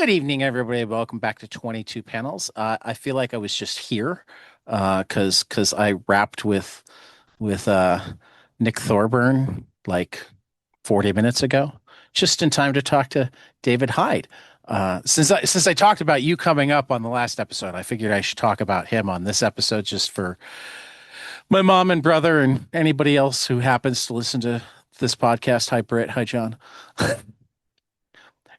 Good evening, everybody. Welcome back to 22 Panels. I feel like I was just here because I wrapped with Nick Thorburn like 40 minutes ago, just in time to talk to David Hyde. Since I talked about you coming up on the last episode, I figured I should talk about him on this episode just for my mom and brother and anybody else who happens to listen to this podcast. Hi, Britt. Hi, John.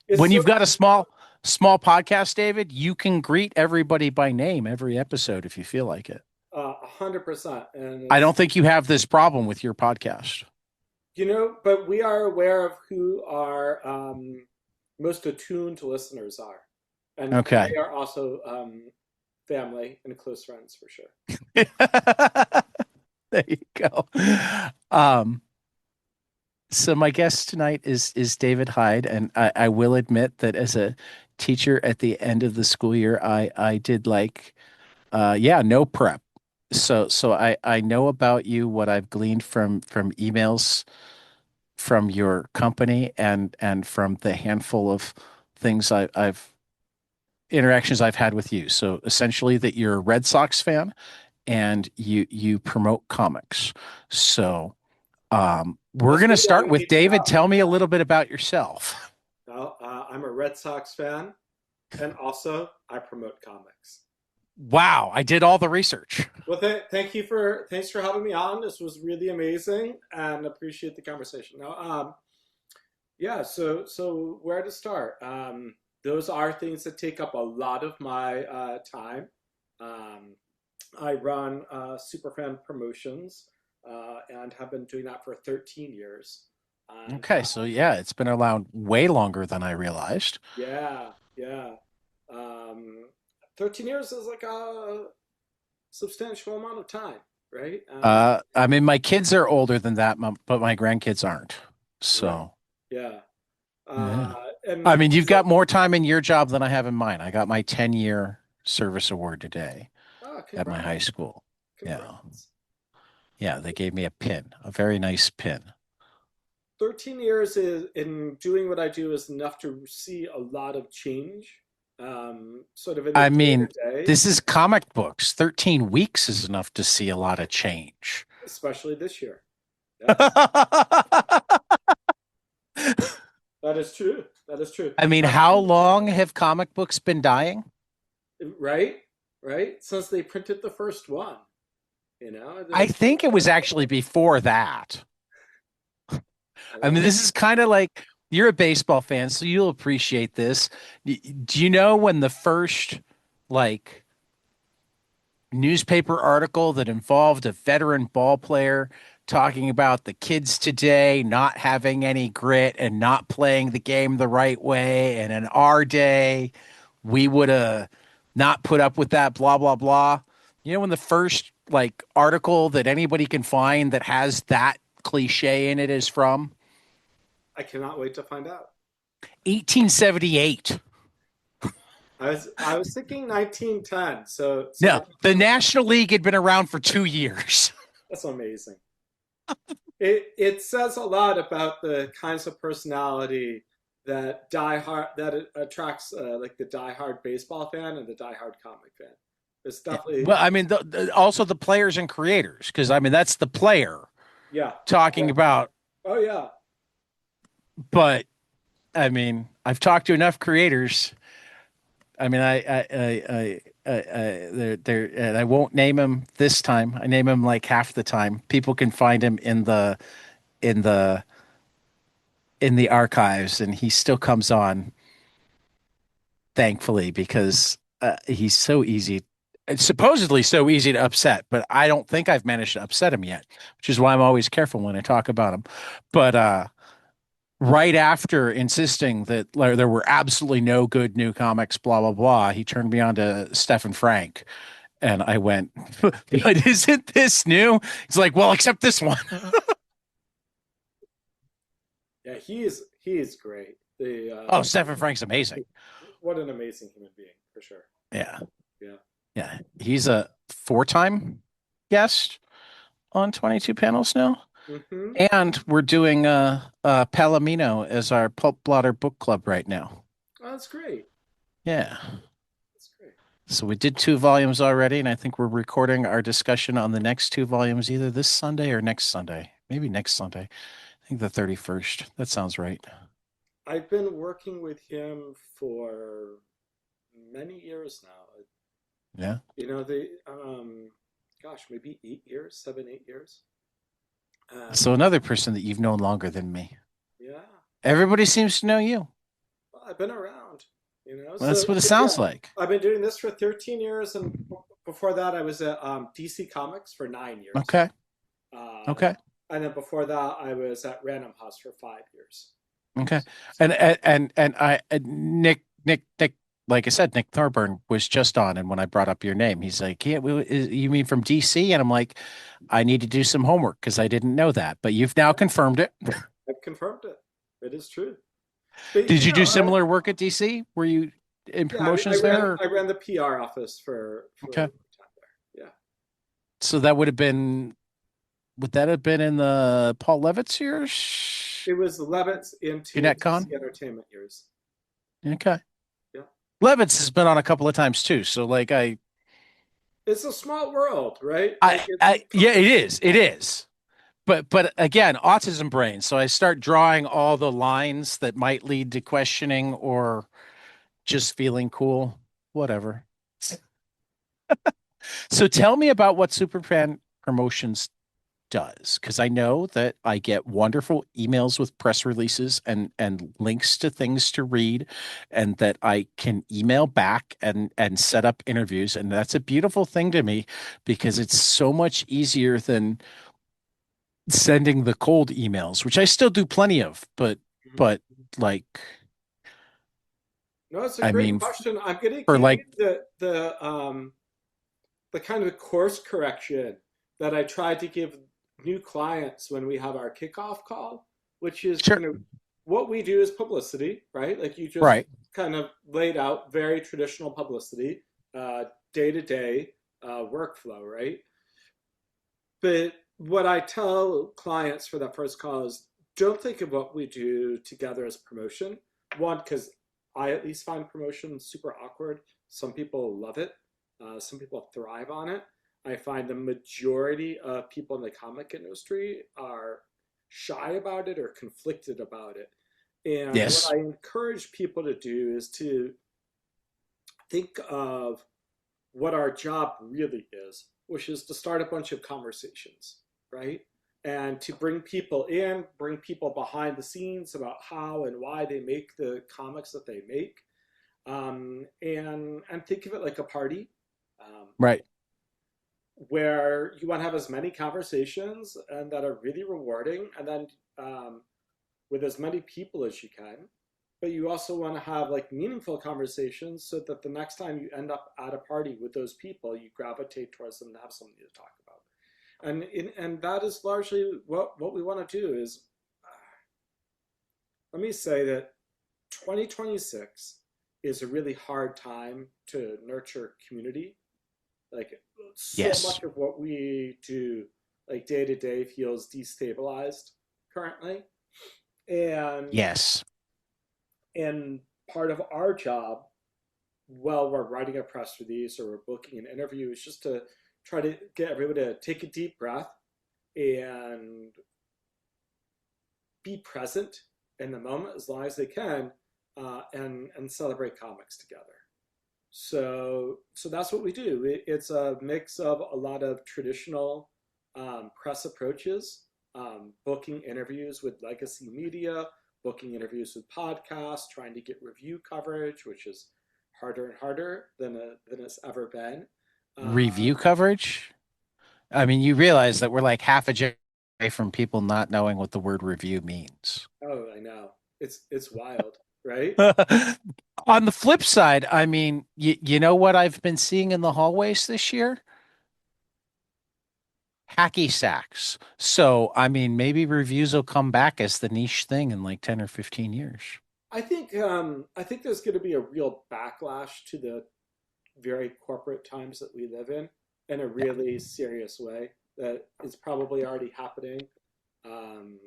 It's When so you've got a small podcast, David, you can greet everybody by name every episode if you feel like it. 100%. And I don't it's, think you have this problem with your podcast. but we are aware of who our most attuned listeners are. And Okay. they are also family and close friends for sure. There you go. Um, so my guest tonight is David Hyde, and I will admit that as a teacher at the end of the school year, I did no prep. So I know about you, what I've gleaned from emails from your company and from the handful of things I've interactions I've had with you. So essentially that you're a Red Sox fan and you promote comics. So we're That's gonna maybe I start would with need to David. know. Tell me a little bit about yourself. Well, I'm a Red Sox fan, and also I promote comics. Wow, I did all the research. Well, thanks for having me on. This was really amazing, and appreciate the conversation. Now, yeah, so where to start? Those are things that take up a lot of my time. Um, I run SuperFan promotions and have been doing that for 13 years. And Okay, so yeah, it's been around way longer than I realized. yeah, yeah. Um, 13 years is like a substantial amount of time, right? I mean, my kids are older than that, but my grandkids aren't. Right. So, Yeah. yeah. And I mean, you've so, got more time in your job than I have in mine. I got my 10-year service award today oh, at my high congrats. school. Yeah. Congrats. Yeah, they gave me a pin, a very nice pin. 13 years is, in doing what I do is enough to see a lot of change, sort of in the I day mean, to day, this is comic books. 13 weeks is enough to see a lot of change. especially this year. Yes, that is true. That is true. I mean, how long have comic books been dying? Right? Right? Since they printed the first one, I there's think it was actually before that. I mean, well, this is kind of like you're a baseball fan, so you'll appreciate this. Do you know when the first like newspaper article that involved a veteran ball player talking about the kids today not having any grit and not playing the game the right way, and in our day, we would have not put up with that, blah, blah, blah. You know, when the first like article that anybody can find that has that cliche in it is from I cannot wait to find out. 1878. I was thinking 1910, so No, the National League had been around for 2 years. that's amazing. It says a lot about the kinds of personality that attracts like the die hard baseball fan and the die hard comic fan. It's definitely Well, I mean, also the players and creators, because I mean, that's the player yeah, talking yeah. about, Oh yeah. but I mean, I've talked to enough creators. I mean, and I won't name him this time. I name him like half the time. People can find him in the in the archives, and he still comes on, thankfully, because he's so easy. It's supposedly so easy to upset, but I don't think I've managed to upset him yet, which is why I'm always careful when I talk about him. But right after insisting that like, there were absolutely no good new comics, blah blah blah, he turned me on to Stephen Frank, and I went, "But isn't this new?" He's like, "Well, except this one." Yeah, he is great. The Oh, Stephen Frank's amazing. what an amazing human being for sure. Yeah, Yeah. yeah, he's a four-time guest on 22 panels now. Hmm. And we're doing Palomino as our Pulp Blotter book club right now. Oh, that's great. Yeah. That's great. So we did two volumes already, and I think we're recording our discussion on the next two volumes either this Sunday or next Sunday. Maybe next Sunday. I think the 31st. That sounds right. I've been working with him for many years now. Yeah. Gosh, maybe 8 years, 7, 8 years. And So another person that you've known longer than me. yeah, Everybody seems to know you. well, I've been around, you know. Well, So, that's what it so sounds yeah, like. I've been doing this for 13 years, and before that, I was at DC Comics for 9 years. Okay. Uh, Okay. and then before that, I was at Random House for 5 years. Okay. So, Nick, like I said, Nick Thorburn was just on, and when I brought up your name, he's like, "Yeah, you mean from DC?" And I'm like, "I need to do some homework because I didn't know that, but you've now yeah, confirmed it." I've confirmed it. It is true. But Did you do similar work at DC? Were you in yeah, I promotions ran there? I ran the PR office for Okay. a time there. Yeah, So that would that have been in the Paul Levitz years? it was Levitt's into ConnectCon? DC Entertainment years. Okay. Yeah, Levitz has been on a couple of times too. So like it's a small world, right? Like yeah, it comics are is. It small. is. But again, autism brain. So I start drawing all the lines that might lead to questioning or just feeling cool, whatever. So tell me about what Superfan Promotions does, because I know that I get wonderful emails with press releases and links to things to read, and that I can email back and set up interviews, and that's a beautiful thing to me because it's so much easier than sending the cold emails, which I still do plenty of, Mhm. but like No, it's a I great mean question. I'm going to for give you like the kind of course correction that I tried to give new clients when we have our kickoff call, which is, sure, what we do is publicity, right? Like you just right, kind of laid out very traditional publicity, day to day workflow, right? But what I tell clients for that first call is don't think of what we do together as promotion. One, because I at least find promotion super awkward. Some people love it, some people thrive on it. I find the majority of people in the comic industry are shy about it or conflicted about it. And what yes, I encourage people to do is to think of what our job really is, which is to start a bunch of conversations, right? And to bring people in, bring people behind the scenes about how and why they make the comics that they make, and think of it like a party, um, right, where you want to have as many conversations and that are really rewarding, and then with as many people as you can. But you also want to have like meaningful conversations so that the next time you end up at a party with those people, you gravitate towards them and have something to talk about. And that is largely what we want to do is, let me say that 2026 is a really hard time to nurture community. Like so yes, much of what we do, like day to day, feels destabilized currently. And yes. and part of our job, while we're writing a press release or we're booking an interview, is just to try to get everybody to take a deep breath and be present in the moment as long as they can, and celebrate comics together. So that's what we do. It's a mix of a lot of traditional press approaches, booking interviews with legacy media, booking interviews with podcasts, trying to get review coverage, which is harder and harder than it's ever been. Review Um, coverage. I mean, you realize that we're like half a generation from people not knowing what the word review means. oh, I know, it's wild, right? On the flip side, I mean, you know what I've been seeing in the hallways this year? Hacky sacks. So, I mean, maybe reviews will come back as the niche thing in like 10 or 15 years. I think there's going to be a real backlash to the very corporate times that we live in a Yeah. really serious way that is probably already happening. Um,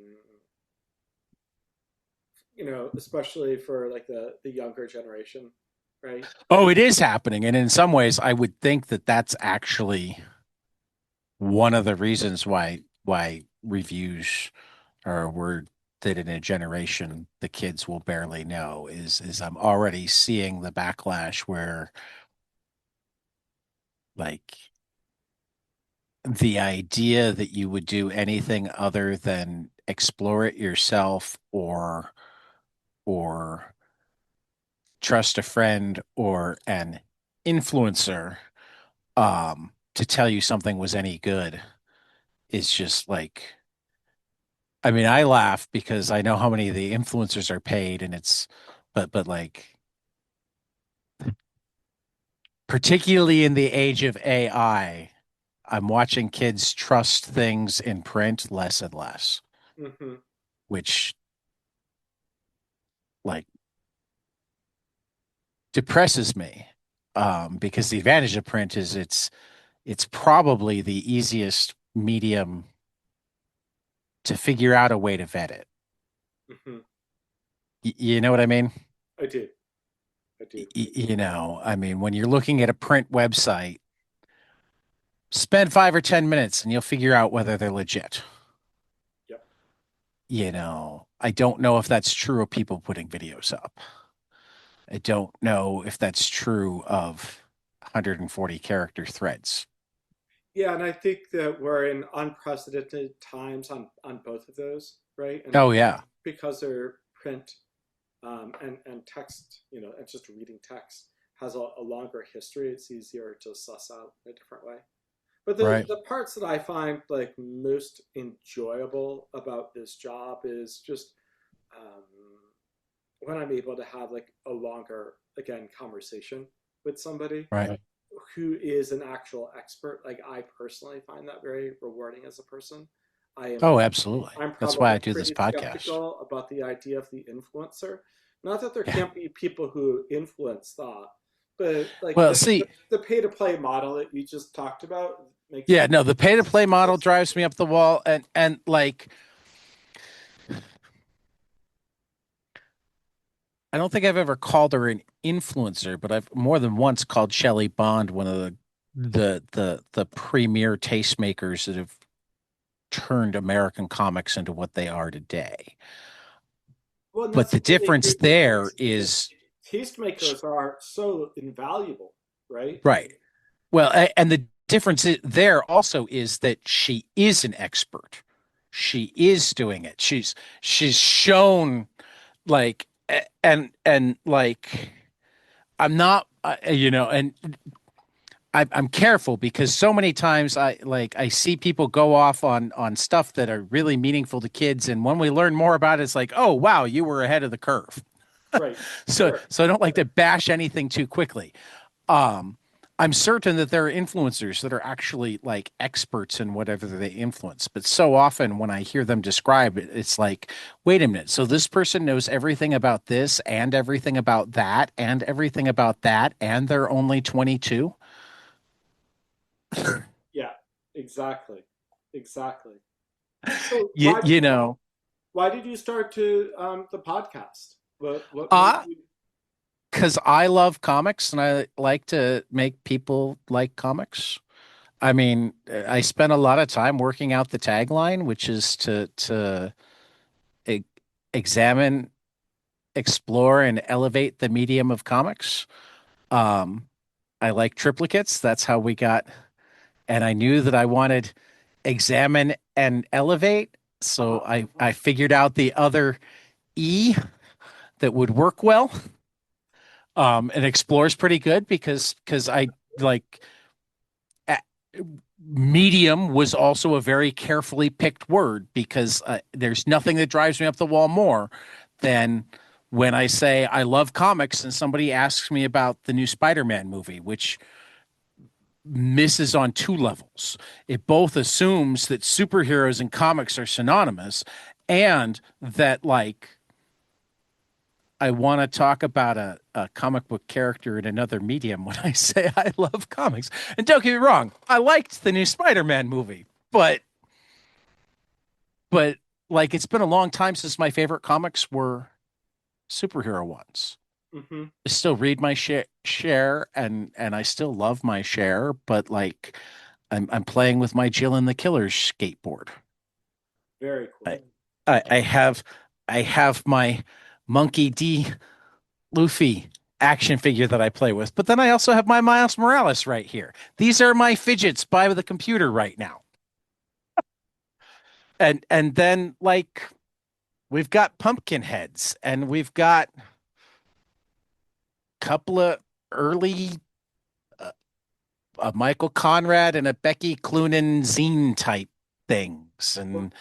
especially for like the younger generation, right? Oh, it is happening. And in some ways, I would think that that's actually one of the reasons why reviews are a word that in a generation the kids will barely know is I'm already seeing the backlash where like the idea that you would do anything other than explore it yourself or trust a friend or an influencer to tell you something was any good is just like I mean, I laugh because I know how many of the influencers are paid and it's but like particularly in the age of AI, I'm watching kids trust things in print less and less, Hmm. which like depresses me. Because the advantage of print is it's probably the easiest medium to figure out a way to vet it. Hmm. You know what I mean? I do. I do. You know, I mean, when you're looking at a print website, spend 5 or 10 minutes and you'll figure out whether they're legit. Yep. You know, I don't know if that's true of people putting videos up. I don't know if that's true of 140 character threads. Yeah, and I think that we're in unprecedented times on both of those, right? And Oh, yeah. because they're print and text, and just reading text has a longer history, it's easier to suss out in a different way. But Right. the parts that I find like most enjoyable about this job is just um, when I'm able to have like a longer, again, conversation with somebody Right. who is an actual expert. Like I personally find that very rewarding as a person. I am Oh, absolutely. I'm That's why probably I do this pretty podcast. skeptical about the idea of the influencer. Not that there Yeah. can't be people who influence thought, but like Well, see, the pay to play model that you just talked about makes yeah, no, the pay to play model makes drives me up the wall and like I don't think I've ever called her an influencer, but I've more than once called Shelley Bond one of the premier tastemakers that have turned American comics into what they are today. well, and But that's a the really difference great there difference because is tastemakers are so invaluable, right? right. Well, and the difference there also is that she is an expert. She is doing it. She's shown like and like I'm not and I'm careful because so many times I see people go off on stuff that are really meaningful to kids, and when we learn more about it, it's like, oh wow, you were ahead of the curve. Right. So Sure. so I don't like to bash anything too quickly. Um, I'm certain that there are influencers that are actually like experts in whatever they influence, but so often when I hear them describe it, it's like, wait a minute, so this person knows everything about this and everything about that and everything about that, and they're only 22. Yeah. Exactly. Exactly. So You, you know, why did you start to the podcast? What made uh, you? because I love comics and I like to make people like comics. I mean, I spent a lot of time working out the tagline, which is to e- examine, explore, and elevate the medium of comics. Um, I like triplicates. That's how we got, and I knew that I wanted examine and elevate. So Uh-huh. I figured out the other E that would work well. And explore is pretty good because I like a- medium was also a very carefully picked word because there's nothing that drives me up the wall more than when I say I love comics and somebody asks me about the new Spider-Man movie, which misses on two levels. It both assumes that superheroes and comics are synonymous and that like I want to talk about a comic book character in another medium when I say I love comics. And don't get me wrong, I liked the new Spider-Man movie, but like it's been a long time since my favorite comics were superhero ones. Mm-hmm. I still read my share and I still love my share, but like I'm playing with my Jill and the Killers skateboard. Very I cool. I have my Monkey D. Luffy action figure that I play with, but then I also have my Miles Morales right here. These are my fidgets by the computer right now. And then like we've got pumpkin heads and we've got a couple of early a Michael Conrad and a Becky Cloonan zine type things. Well, And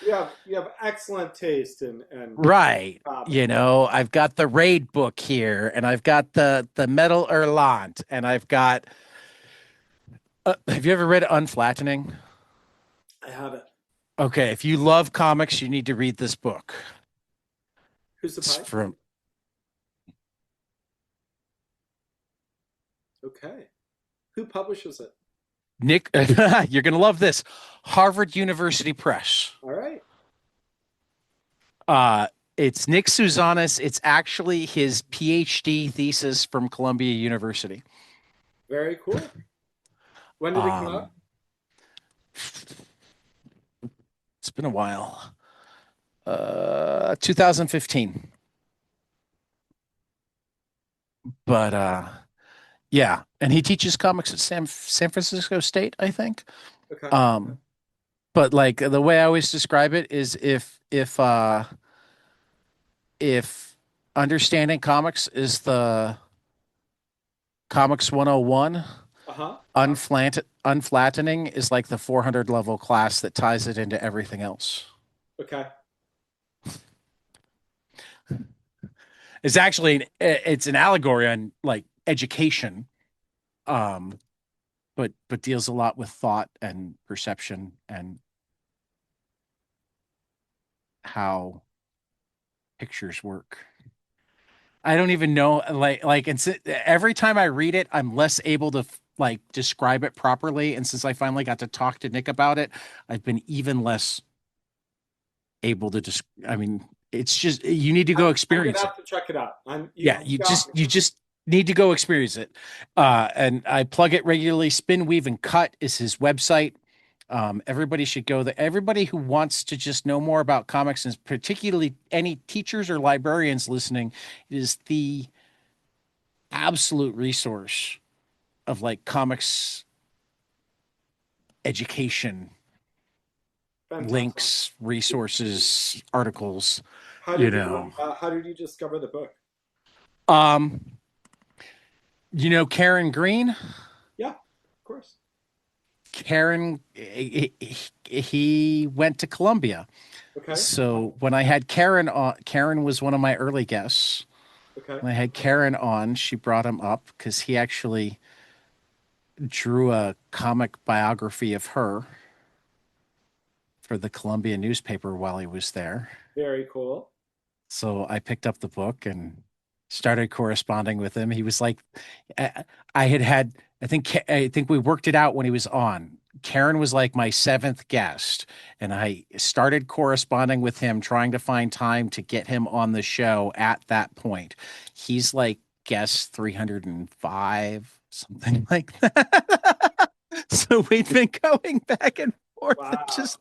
you have excellent taste in right, comics. I've got the Raid book here, and I've got the Metal Erlant, and I've got. Have you ever read Unflattening? I have it. Okay, if you love comics, you need to read this book. Who's the It's by? from Okay. Who publishes it? Nick. You're gonna love this. Harvard University Press. All right. Uh, it's Nick Souzanis. It's actually his PhD thesis from Columbia University. Very cool. When did it come out? Um, it's been a while. 2015. But yeah, and he teaches comics at San Francisco State, I think. Okay. Um, but like the way I always describe it is if understanding comics is the comics 101, Uh-huh. unflattening is like the 400 level class that ties it into everything else. Okay. It's an allegory on like education, um, but deals a lot with thought and perception and how pictures work. I don't even know like it's every time I read it, I'm less able to like describe it properly. And since I finally got to talk to Nick about it, I've been even less able to just I mean, it's just you need to I'm, go I'm gonna experience it. have to check it out. Yeah, You got me. you just need to go experience it. And I plug it regularly. Spin, Weave, and Cut is his website. Everybody should go there. Everybody who wants to just know more about comics, and particularly any teachers or librarians listening, is the absolute resource of like comics education, Fantastic. links, resources, articles, How you did you know. how did you discover the book? Um, Karen Green? Yeah, of course. Karen, he went to Columbia. Okay. So when I had Karen on, Karen was one of my early guests. Okay. When I had Karen on, she brought him up because he actually drew a comic biography of her for the Columbia newspaper while he was there. Very cool. So I picked up the book and started corresponding with him. He was like, I had, I think we worked it out when he was on. Karen was like my seventh guest, and I started corresponding with him, trying to find time to get him on the show at that point. He's like guest 305, something like that. So we've been going back and forth and Wow. just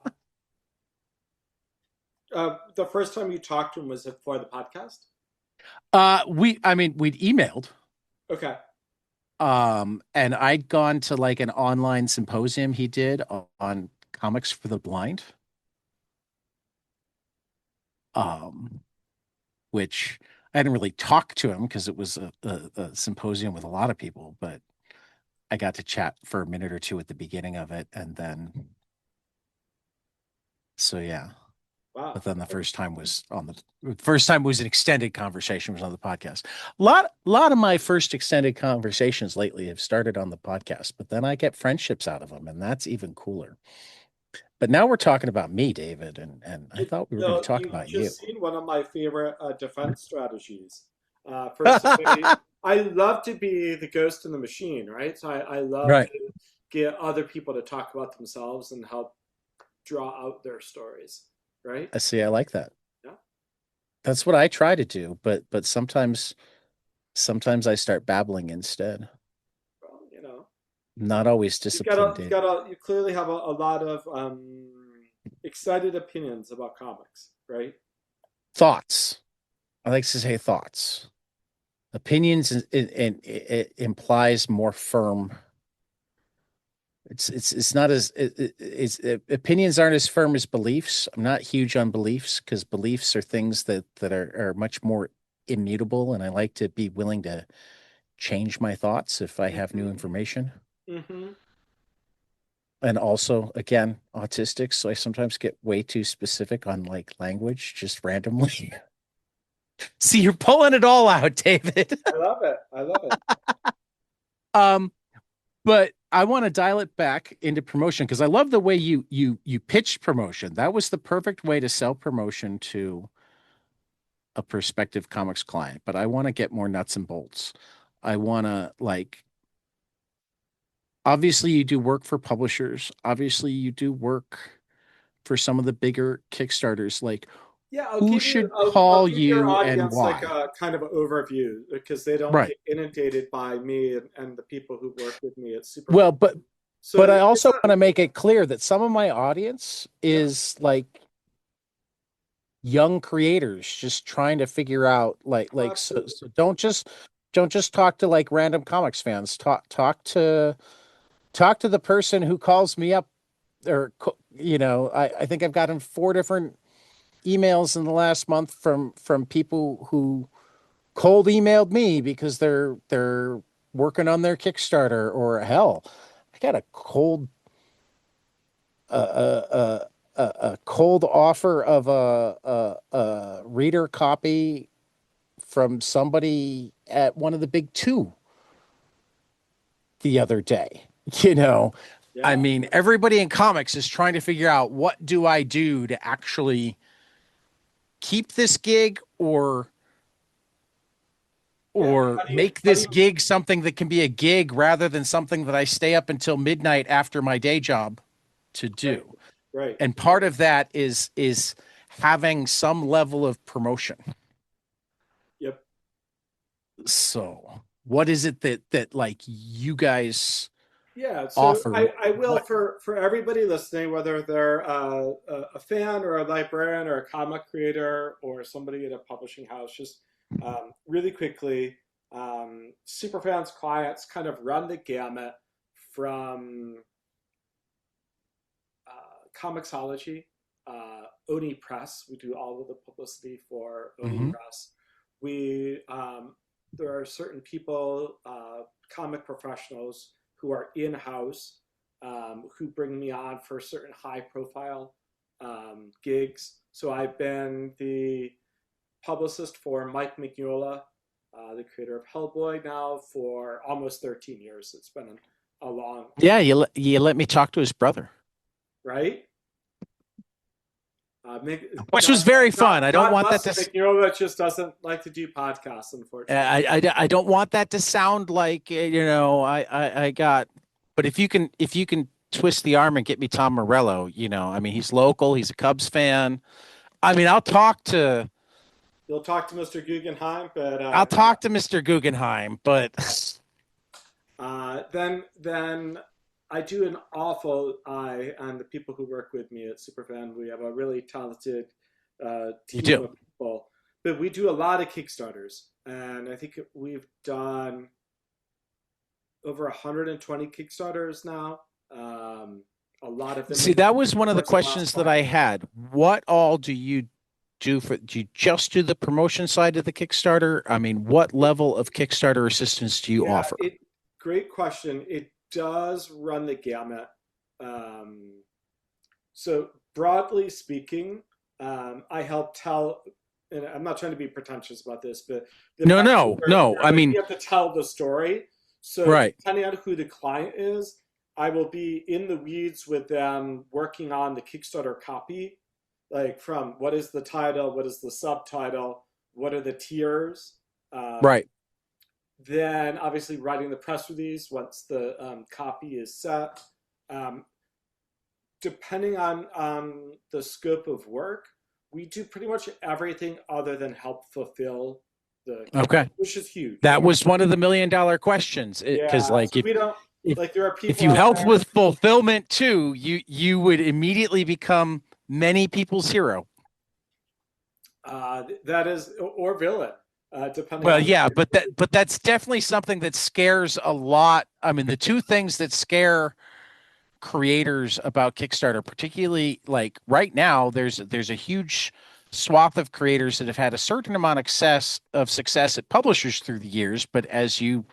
The first time you talked to him was it for the podcast? I mean we'd emailed. Okay. And I'd gone to like an online symposium he did on comics for the blind, um, which I hadn't really talked to him because it was a symposium with a lot of people, but I got to chat for a minute or two at the beginning of it. And then, so yeah. But Wow. then the first time was an extended conversation was on the podcast. A lot of my first extended conversations lately have started on the podcast, but then I get friendships out of them, and that's even cooler. But now we're talking about me, David, and I thought we were going to talk You've about you. just seen one of my favorite defense strategies. For somebody, I love to be the ghost in the machine, right? So I love Right. to get other people to talk about themselves and help draw out their stories, right? I see. I like that. Yeah. That's what I try to do, but sometimes Sometimes I start babbling instead. Well, Not always disciplined, you Dave. gotta, you clearly have a lot of excited opinions about comics, right? Thoughts. I like to say thoughts. Opinions it implies more firm. It's not as opinions aren't as firm as beliefs. I'm not huge on beliefs because beliefs are things that are much more immutable, and I like to be willing to change my thoughts if I have new Mm-hmm. information. Mm-hmm. And also, again, autistic, so I sometimes get way too specific on like language just randomly. See, you're pulling it all out, David. I love it. I love it. um, but I want to dial it back into promotion because I love the way you pitched promotion. That was the perfect way to sell promotion to a prospective comics client. But I want to get more nuts and bolts. I want to like obviously you do work for publishers. Obviously you do work for some of the bigger Kickstarters. Like Yeah, who should I'll call give your you and audience like why? a kind of an overview because they don't Right. get inundated by me and the people who work with me at SuperFan. Well, but So I it's also a, want to make it clear that some of my audience yeah, is like young creators just trying to figure out oh, so, absolutely. so don't just talk to like random comics fans. Talk to the person who calls me up or I think I've gotten 4 different emails in the last month from people who cold emailed me because they're working on their Kickstarter or hell, I got a cold offer of a reader copy from somebody at one of the big two the other day. You know, I Yeah, mean, everybody in comics is trying to figure out what do I do to actually keep this gig yeah. or make How do this you, gig something that can be a gig rather than something that I stay up until midnight after my day job to right, do. right. And part of that is having some level of promotion. Yep. So, what is it that like you guys Yeah, so offer? I will What? for everybody listening, whether they're a fan or a librarian or a comic creator or somebody at a publishing house, just really quickly, Superfans clients kind of run the gamut from Comixology, Oni Press. We do all of the publicity for Oni Hmm. Press. We there are certain people, comic professionals who are in house, who bring me on for certain high profile gigs. So I've been the publicist for Mike Mignola, the creator of Hellboy, now for almost 13 years. It's been a long Yeah, you let me talk to his brother, right. which was very fun. I don't God want that bless to. him. McNeil just doesn't like to do podcasts, unfortunately. I don't want that to sound like I got. But if you can twist the arm and get me Tom Morello, I mean he's local. He's a Cubs fan. I mean You'll talk to Mr. Guggenheim, but I'll talk to Mr. Guggenheim, but then I do an awful eye on the people who work with me at Superfan. We have a really talented you team do. of people, but we do a lot of Kickstarters, and I think we've done over 120 Kickstarters now. A lot of them See, in that was one of the course of the last questions that 5 I years. had. What all do you do do you just do the promotion side of the Kickstarter? I mean, what level of Kickstarter assistance do you Yeah, offer? it great question. It does run the gamut. Um, so broadly speaking, I help tell, and I'm not trying to be pretentious about this, but the No, part no, no. where I like mean, we have to tell the story. So right, depending on who the client is, I will be in the weeds with them working on the Kickstarter copy, like from what is the title, what is the subtitle, what are the tiers. Um, right. then obviously writing the press release once the copy is set. Um, Depending on the scope of work, we do pretty much everything other than help fulfill the Okay. Kickstarter, which is huge. That was one of the $1 million questions. Because Yeah, like so we don't if like there are if people you out help there. with fulfillment too, you would immediately become many people's hero. That is or villain, depending Well, on yeah, but that's definitely something that scares a lot. I mean, the two things that scare creators about Kickstarter, particularly like right now, there's a huge swath of creators that have had a certain amount of success at publishers through the years, but as you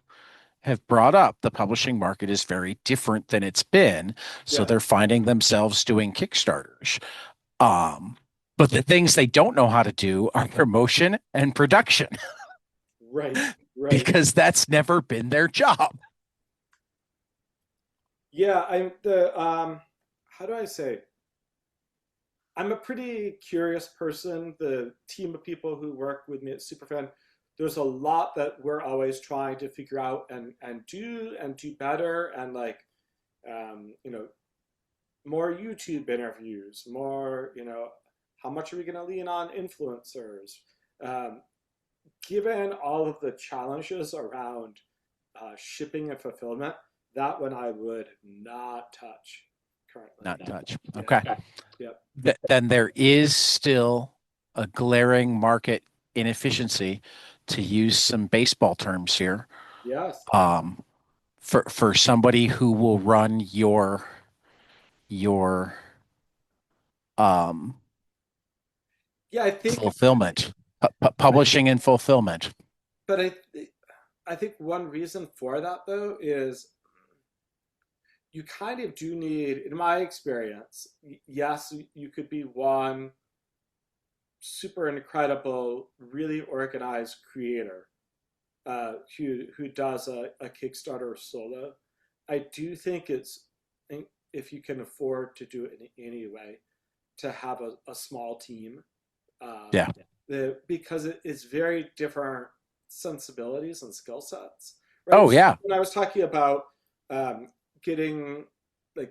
have brought up, the publishing market is very different than it's been. So yeah, they're finding themselves doing Kickstarters. Um, but the things they don't know how to do are promotion and production right, right. because that's never been their job. Yeah, I'm the how do I say? I'm a pretty curious person. The team of people who work with me at SuperFan, there's a lot that we're always trying to figure out and do better and like you know, more YouTube interviews, more, you know, how much are we going to lean on influencers? Um, Given all of the challenges around shipping and fulfillment, that one I would not touch currently. Not touch. Yeah. Okay. Yep. Then there is still a glaring market inefficiency, to use some baseball terms here. Yes. Um, for somebody who will run your um Yeah, I think, fulfillment, I, publishing and fulfillment. but I think one reason for that though is you kind of do need, in my experience, yes, you could be one super incredible, really organized creator who does a Kickstarter solo. I do think it's, if you can afford to do it in any way, to have a small team, Yeah. because it's very different sensibilities and skill sets, right? Oh So yeah. when I was talking about um, getting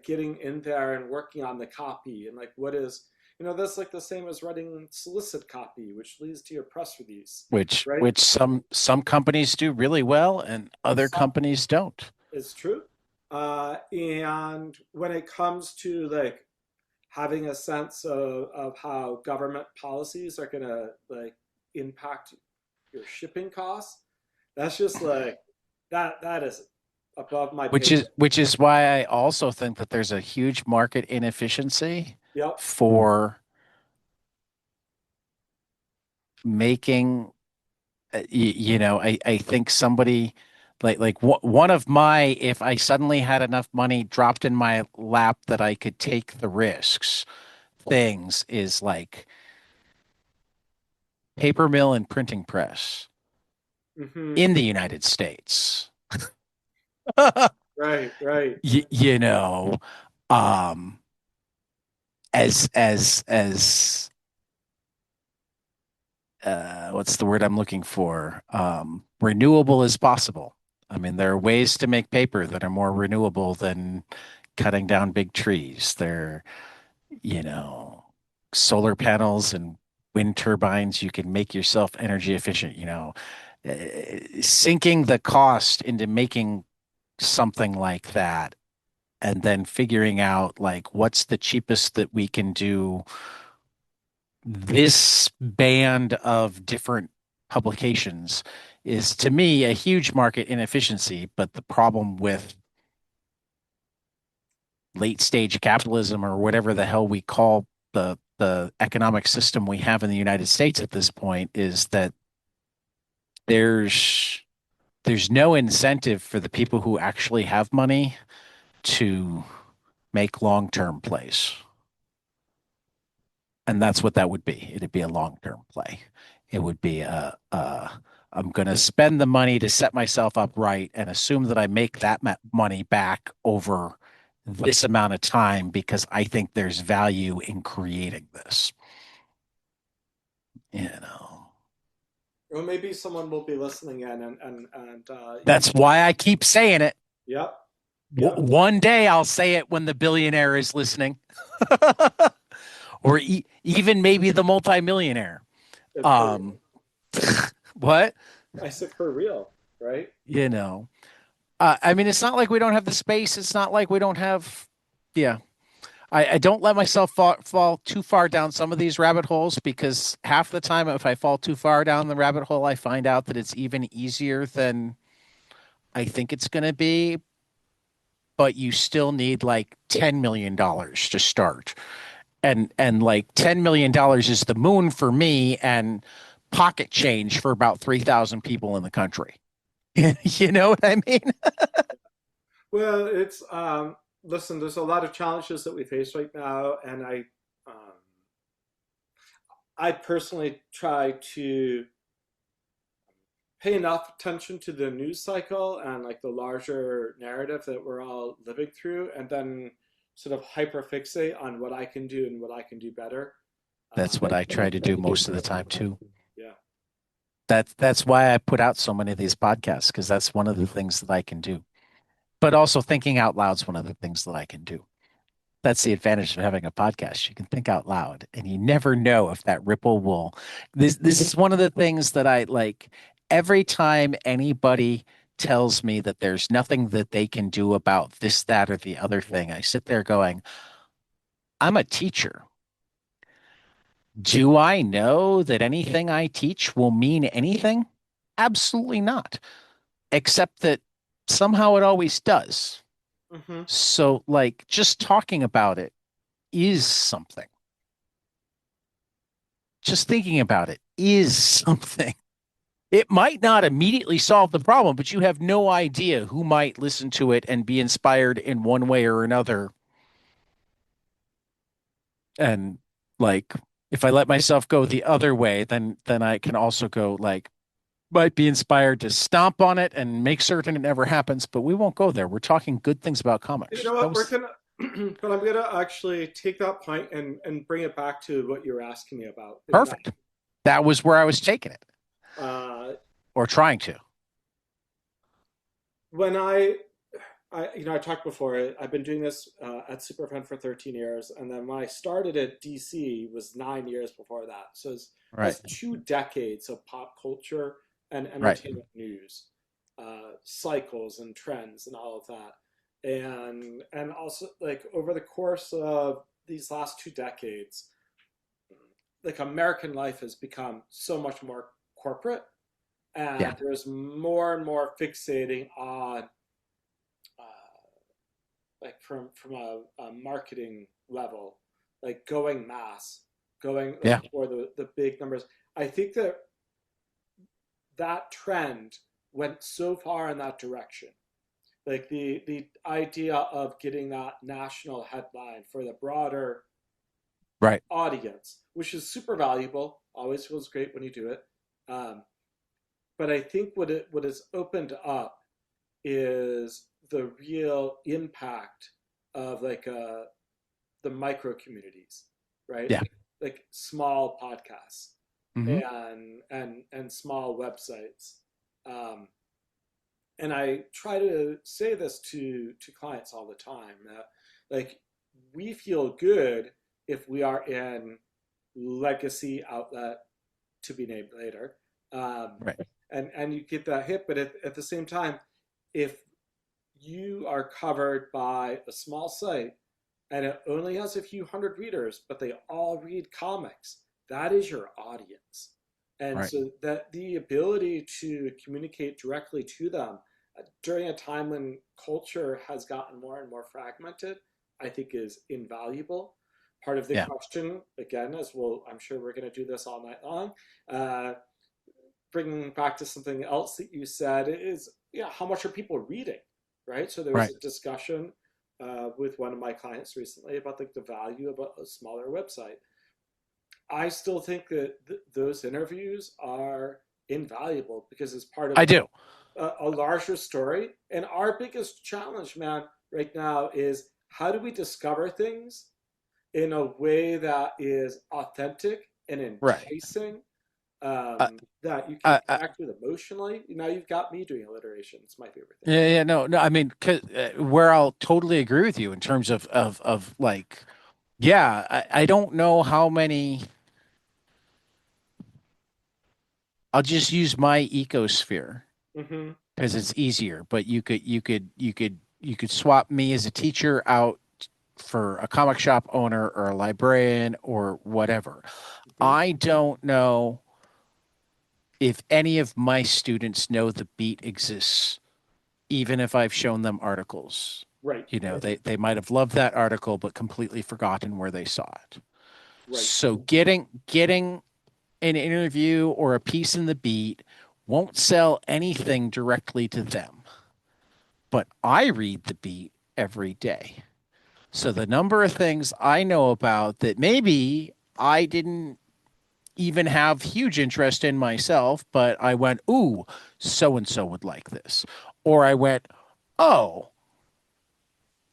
getting in there and working on the copy and like what is, you know, that's like the same as writing solicit copy, which leads to your press release, right? Which some companies do really well and other Some companies don't. is true. And when it comes to like having a sense of how government policies are going to like impact your shipping costs, that's just like that is above my pay grade. Which is why I also think that there's a huge market inefficiency Yep. for making I think somebody like one of my, if I suddenly had enough money dropped in my lap that I could take the risks, things is like paper mill and printing press Hmm. in the United States. Right, right. You know, um, as what's the word I'm looking for? Renewable as possible. I mean, there are ways to make paper that are more renewable than cutting down big trees. There, you know, solar panels and wind turbines. You can make yourself energy efficient. Sinking the cost into making something like that, and then figuring out like what's the cheapest that we can do this band of different publications is to me a huge market inefficiency. But the problem with late stage capitalism, or whatever the hell we call the economic system we have in the United States at this point, is that there's there's no incentive for the people who actually have money to make long-term plays. And that's what that would be. It'd be a long-term play. It would be I'm going to spend the money to set myself up right and assume that I make that money back over this amount of time because I think there's value in creating this. You know, Or maybe someone will be listening in you. that's why I keep saying it. Yep. Yep. One day I'll say it when the billionaire is listening, or even maybe the multimillionaire. It's very Um, What? I said for real, right? You know, I mean, it's not like we don't have the space. It's not like we don't have, yeah. I don't let myself fall too far down some of these rabbit holes because half the time, if I fall too far down the rabbit hole, I find out that it's even easier than I think it's going to be. But you still need like $10 million to start, and like $10 million is the moon for me and pocket change for about 3,000 people in the country. You know what I mean? Well, it's listen. There's a lot of challenges that we face right now, and I personally try to pay enough attention to the news cycle and like the larger narrative that we're all living through, and then sort of hyperfixate on what I can do and what I can do better. That's what I try to do most of the time too. Yeah. That's why I put out so many of these podcasts because that's one of the things that I can do. But also thinking out loud is one of the things that I can do. That's the advantage of having a podcast. You can think out loud and you never know if that ripple will. This is one of the things that I like every time anybody tells me that there's nothing that they can do about this, that, or the other thing. I sit there going, I'm a teacher. Do I know that anything I teach will mean anything? Absolutely not, except that somehow it always does. Hmm. So, like, just talking about it is something. Just thinking about it is something. It might not immediately solve the problem, but you have no idea who might listen to it and be inspired in one way or another. And like, if I let myself go the other way, then I can also go like, might be inspired to stomp on it and make certain it never happens, but we won't go there. We're talking good things about You comics. know That what? We're was gonna, but I'm gonna actually take that point and bring it back to what you were asking me about. In that, perfect. That was where I was taking it uh, or trying to. when I talked before. I've been doing this at SuperFan for 13 years, and then when I started at DC was 9 years before that. So Right. that's 2 decades of pop culture and Right. entertainment news, cycles and trends and all of that, and also like over the course of these last 2 decades, like American life has become so much more corporate, Yeah. and there's more and more fixating on like from a marketing level, like going mass, going Yeah. like for the big numbers. I think that that trend went so far in that direction. Like the idea of getting that national headline for the broader Right. audience, which is super valuable, always feels great when you do it. Um, but I think what has opened up is the real impact of like the micro communities, right? Yeah. Like small podcasts Hmm. and small websites. Um, and I try to say this to clients all the time that like we feel good if we are in legacy outlet to be named later. Um, Right. and you get that hit, but at the same time, if you are covered by a small site and it only has a few hundred readers, but they all read comics, that is your audience. And Right. so that the ability to communicate directly to them during a time when culture has gotten more and more fragmented, I think is invaluable. Part of the Yeah. question, again, as well, I'm sure we're going to do this all night long, uh, bringing back to something else that you said is, yeah, how much are people reading, right? So there was Right. a discussion with one of my clients recently about like the value of a smaller website. I still think that those interviews are invaluable because it's part of I do. a larger story. And our biggest challenge, man, right now is how do we discover things in a way that is authentic and Right. enticing, Uh, that you can uh, uh, connect with emotionally. Now you've got me doing alliteration. It's my favorite thing. yeah. Yeah. No. No. I mean, where I'll totally agree with you in terms of like, yeah. I don't know how many I'll just use my ecosphere Mm-hmm. because it's easier. But you could swap me as a teacher out for a comic shop owner or a librarian or whatever. Mm-hmm. I don't know if any of my students know the beat exists, even if I've shown them articles. Right. You know, they might have loved that article but completely forgotten where they saw it. Right. So getting an interview or a piece in the beat won't sell anything directly to them. But I read the beat every day. So the number of things I know about that maybe I didn't even have huge interest in myself, but I went, ooh, so and so would like this. Or I went, oh,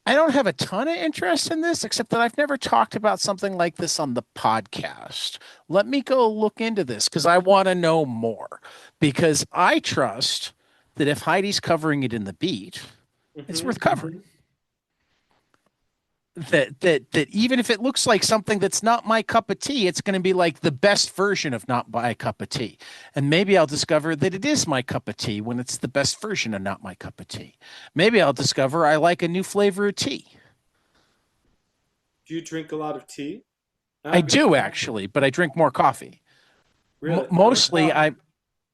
I don't have a ton of interest in this, except that I've never talked about something like this on the podcast. Let me go look into this because I want to know more. Because I trust that if Heidi's covering it in the beat, it's Mm-hmm. worth covering. That even if it looks like something that's not my cup of tea, it's going to be like the best version of not my cup of tea. And maybe I'll discover that it is my cup of tea when it's the best version of not my cup of tea. Maybe I'll discover I like a new flavor of tea. Do you drink a lot of tea? I Because do actually, but I drink more coffee. really, Mostly I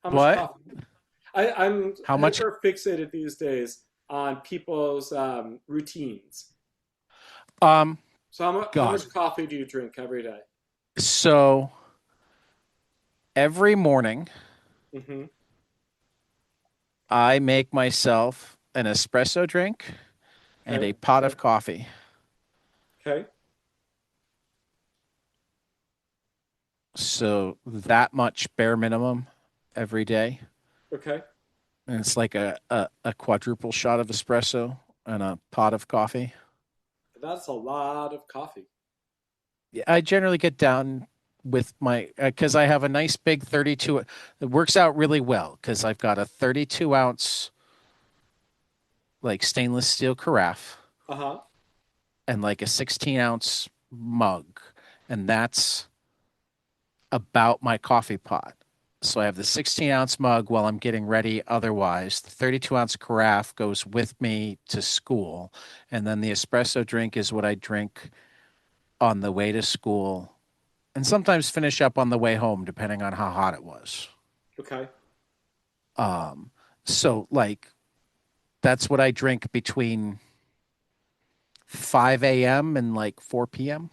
how much what? coffee? I'm How much? hyper fixated these days on people's routines. Um So how God. much coffee do you drink every day? So every morning Mm-hmm. I make myself an espresso drink and Okay. a pot of coffee. Okay. So that much bare minimum every day. Okay. And it's like a quadruple shot of espresso and a pot of coffee. That's a lot of coffee. Yeah, I generally get down with my because I have a nice big 32. It works out really well because I've got a 32-ounce like stainless steel carafe Uh-huh. and like a 16-ounce mug, and that's about my coffee pot. So I have the 16-ounce mug while I'm getting ready. Otherwise, the 32-ounce carafe goes with me to school, and then the espresso drink is what I drink on the way to school, and sometimes finish up on the way home, depending on how hot it was. Okay. Um, so like that's what I drink between 5 a.m. and like 4 p.m.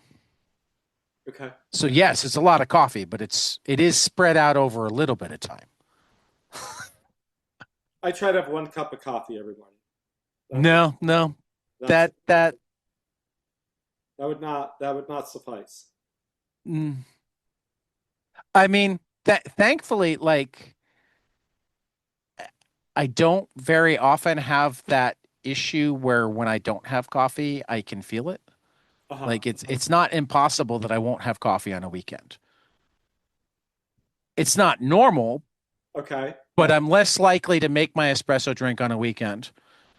Okay. So yes, it's a lot of coffee, but it is spread out over a little bit of time. I try to have 1 cup of coffee every morning. That's No, no, that's that that that would not suffice. mm, I mean that thankfully, like I don't very often have that issue where when I don't have coffee, I can feel it. Uh-huh. Like it's not impossible that I won't have coffee on a weekend. It's not normal, Okay. but I'm less likely to make my espresso drink on a weekend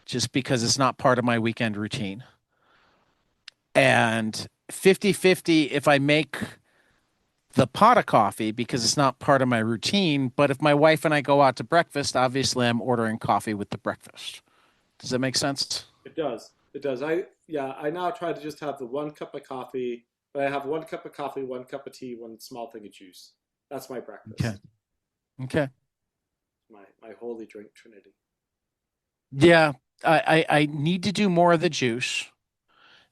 just because it's not part of my weekend routine. And 50-50 if I make the pot of coffee because it's not part of my routine. But if my wife and I go out to breakfast, obviously I'm ordering coffee with the breakfast. Does that make sense? It does. It does. I now try to just have the 1 cup of coffee, but I have 1 cup of coffee, 1 cup of tea, one small thing of juice. That's my Okay. breakfast. Okay. My holy drink trinity. Yeah. I need to do more of the juice.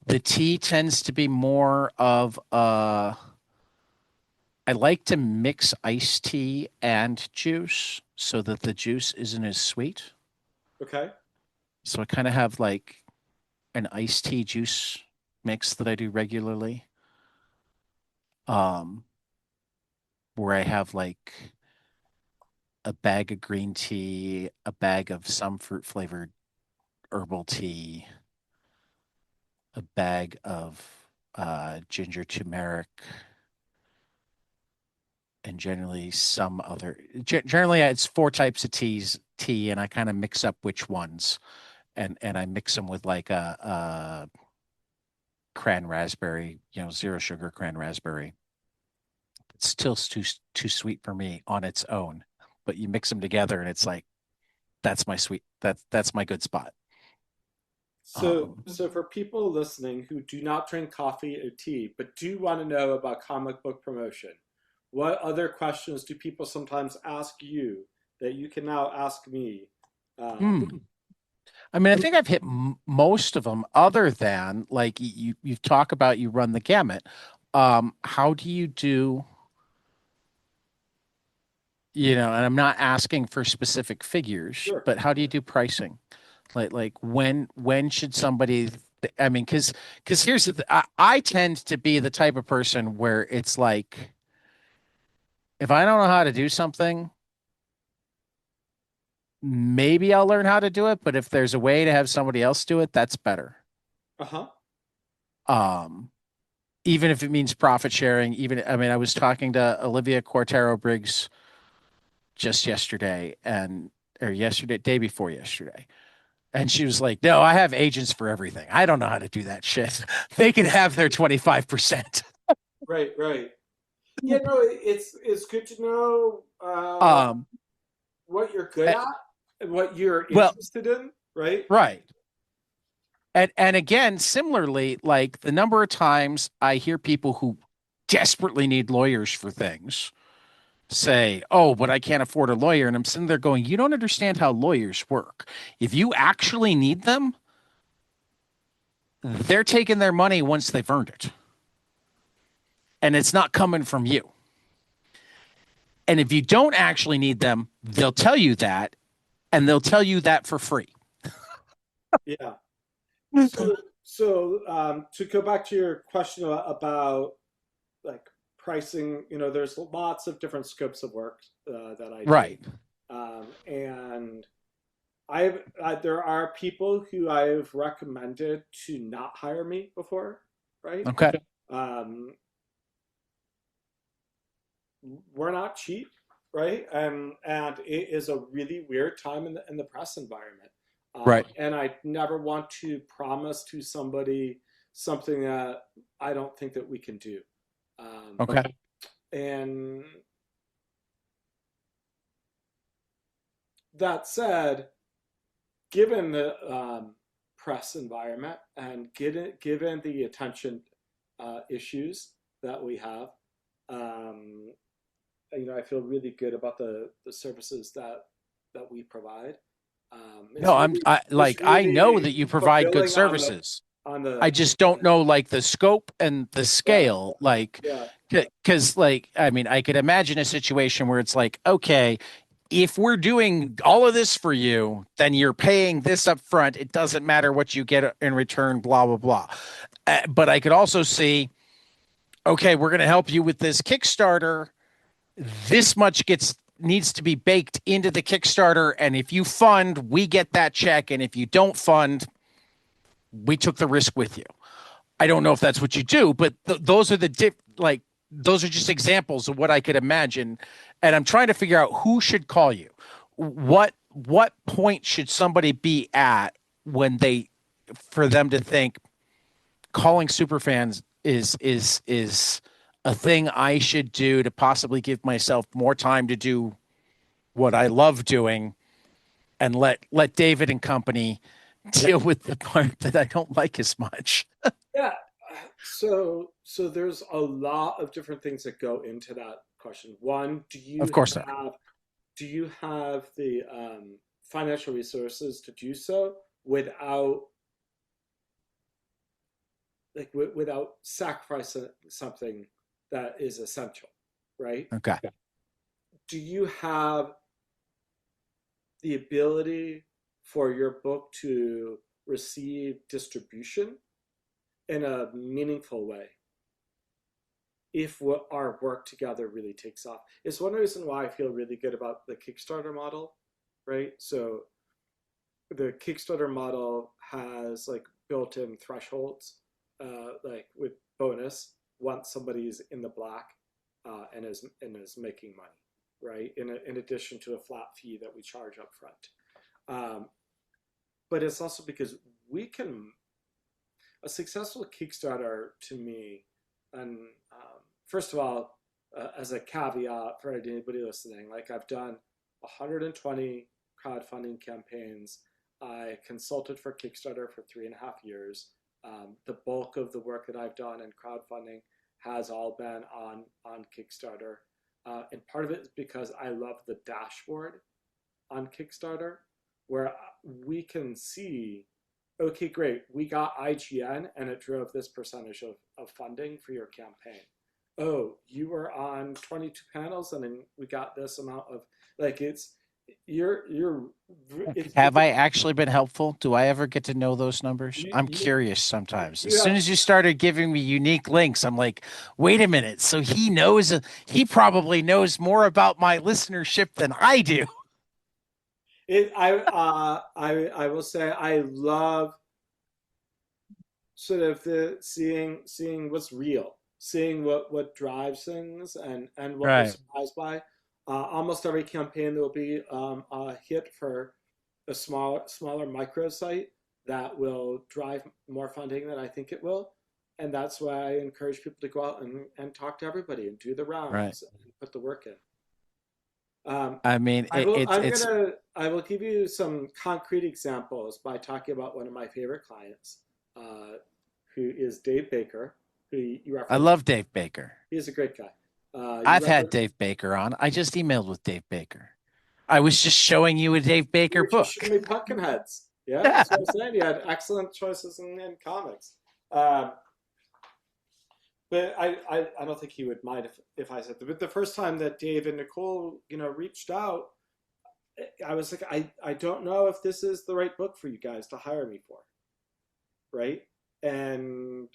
The tea tends to be more of I like to mix iced tea and juice so that the juice isn't as sweet. Okay. So I kind of have like an iced tea juice mix that I do regularly. Um, where I have like a bag of green tea, a bag of some fruit flavored herbal tea, a bag of ginger turmeric, and generally some other. Generally, it's four types of tea, and I kind of mix up which ones, and I mix them with like a cran raspberry, zero sugar cran raspberry. It's still too sweet for me on its own. but you mix them together and it's like that's my sweet that's my good spot. So for people listening who do not drink coffee or tea, but do want to know about comic book promotion, what other questions do people sometimes ask you that you can now ask me? Um, Hmm. I mean, I think I've hit most of them, other than like you talk about you run the gamut. How do you do, and I'm not asking for specific figures, sure. but how do you do pricing? Like when should somebody, I mean, because here's I tend to be the type of person where it's like if I don't know how to do something, maybe I'll learn how to do it, but if there's a way to have somebody else do it, that's better. Uh-huh. Um, Even if it means profit sharing, even I mean, I was talking to Olivia Cortero Briggs just yesterday and or yesterday, day before yesterday. And she was like, no, I have agents for everything. I don't know how to do that shit. They can have their 25%. Right, right. Yeah, no, it's good to know Um, what you're good eh, at and what you're well, interested in, right? right. And again, similarly, like the number of times I hear people who desperately need lawyers for things say, "Oh, but I can't afford a lawyer." And I'm sitting there going, "You don't understand how lawyers work. If you actually need them, they're taking their money once they've earned it, and it's not coming from you. And if you don't actually need them, they'll tell you that, and they'll tell you that for free." Yeah. So to go back to your question about like pricing, there's lots of different scopes of work that I do, Right. and there are people who I've recommended to not hire me before, right? Okay. Um, we're not cheap, right? And it is a really weird time in the press environment. Right. And I never want to promise to somebody something that I don't think that we can do. Okay. And that said, given the press environment and given the attention issues that we have, um, I feel really good about the services that we provide. No, It's I know really that you provide good fulfilling on the services. on I the just don't know like the scope and the yeah, scale. Like, yeah, because like, I mean, I could imagine a situation where it's like, okay, if we're doing all of this for you, then you're paying this up front. It doesn't matter what you get in return, blah, blah, blah. But I could also see, okay, we're going to help you with this Kickstarter. This much gets needs to be baked into the Kickstarter. And if you fund, we get that check. And if you don't fund, we took the risk with you. I don't know if that's what you do, but those are like those are just examples of what I could imagine. And I'm trying to figure out who should call you. What point should somebody be at when they for them to think calling superfans is a thing I should do to possibly give myself more time to do what I love doing and let David and company deal with the part that I don't like as much. yeah. So there's a lot of different things that go into that question. One, Of course not. do you have the financial resources to do so without without sacrificing something that is essential, right? Okay. Do you have the ability for your book to receive distribution in a meaningful way if what our work together really takes off? It's one reason why I feel really good about the Kickstarter model, right? So the Kickstarter model has like built-in thresholds, like with bonus once somebody's in the black and is making money, right? In addition to a flat fee that we charge up front. But it's also because we can a successful Kickstarter to me, and first of all, as a caveat for anybody listening, like I've done 120 crowdfunding campaigns. I consulted for Kickstarter for 3.5 years. The bulk of the work that I've done in crowdfunding has all been on Kickstarter. And part of it is because I love the dashboard on Kickstarter, where we can see, okay, great, we got IGN and it drove this percentage of funding for your campaign. Oh, you were on 22 panels and then we got this amount of, like, you're Have it's I actually been helpful? Do I ever get to know those numbers? you I'm you curious sometimes. As you soon have as you started giving me unique links, I'm like, wait a minute. So he knows, he probably knows more about my listenership than I do. it. I will say I love sort of the seeing what's real, seeing what drives things and what we're Right. surprised by. Almost every campaign there will be a hit for a smaller microsite that will drive more funding than I think it will. And that's why I encourage people to go out and talk to everybody and do the Right. rounds and put the work in. Um, I mean, I will. it's I will give you some concrete examples by talking about one of my favorite clients, uh, who is Dave Baker, who you I referenced. love Dave Baker. He's a great guy. You I've had refer. Dave Baker on. I just emailed with Dave Baker. I was just showing you a Dave You Baker were just book. showing me Pumpkinheads. Yeah, that's what I'm saying. You had excellent choices in comics. Um, but I don't think he would mind if I said that. But the first time that Dave and Nicole, reached out, I was like, I don't know if this is the right book for you guys to hire me for, right? And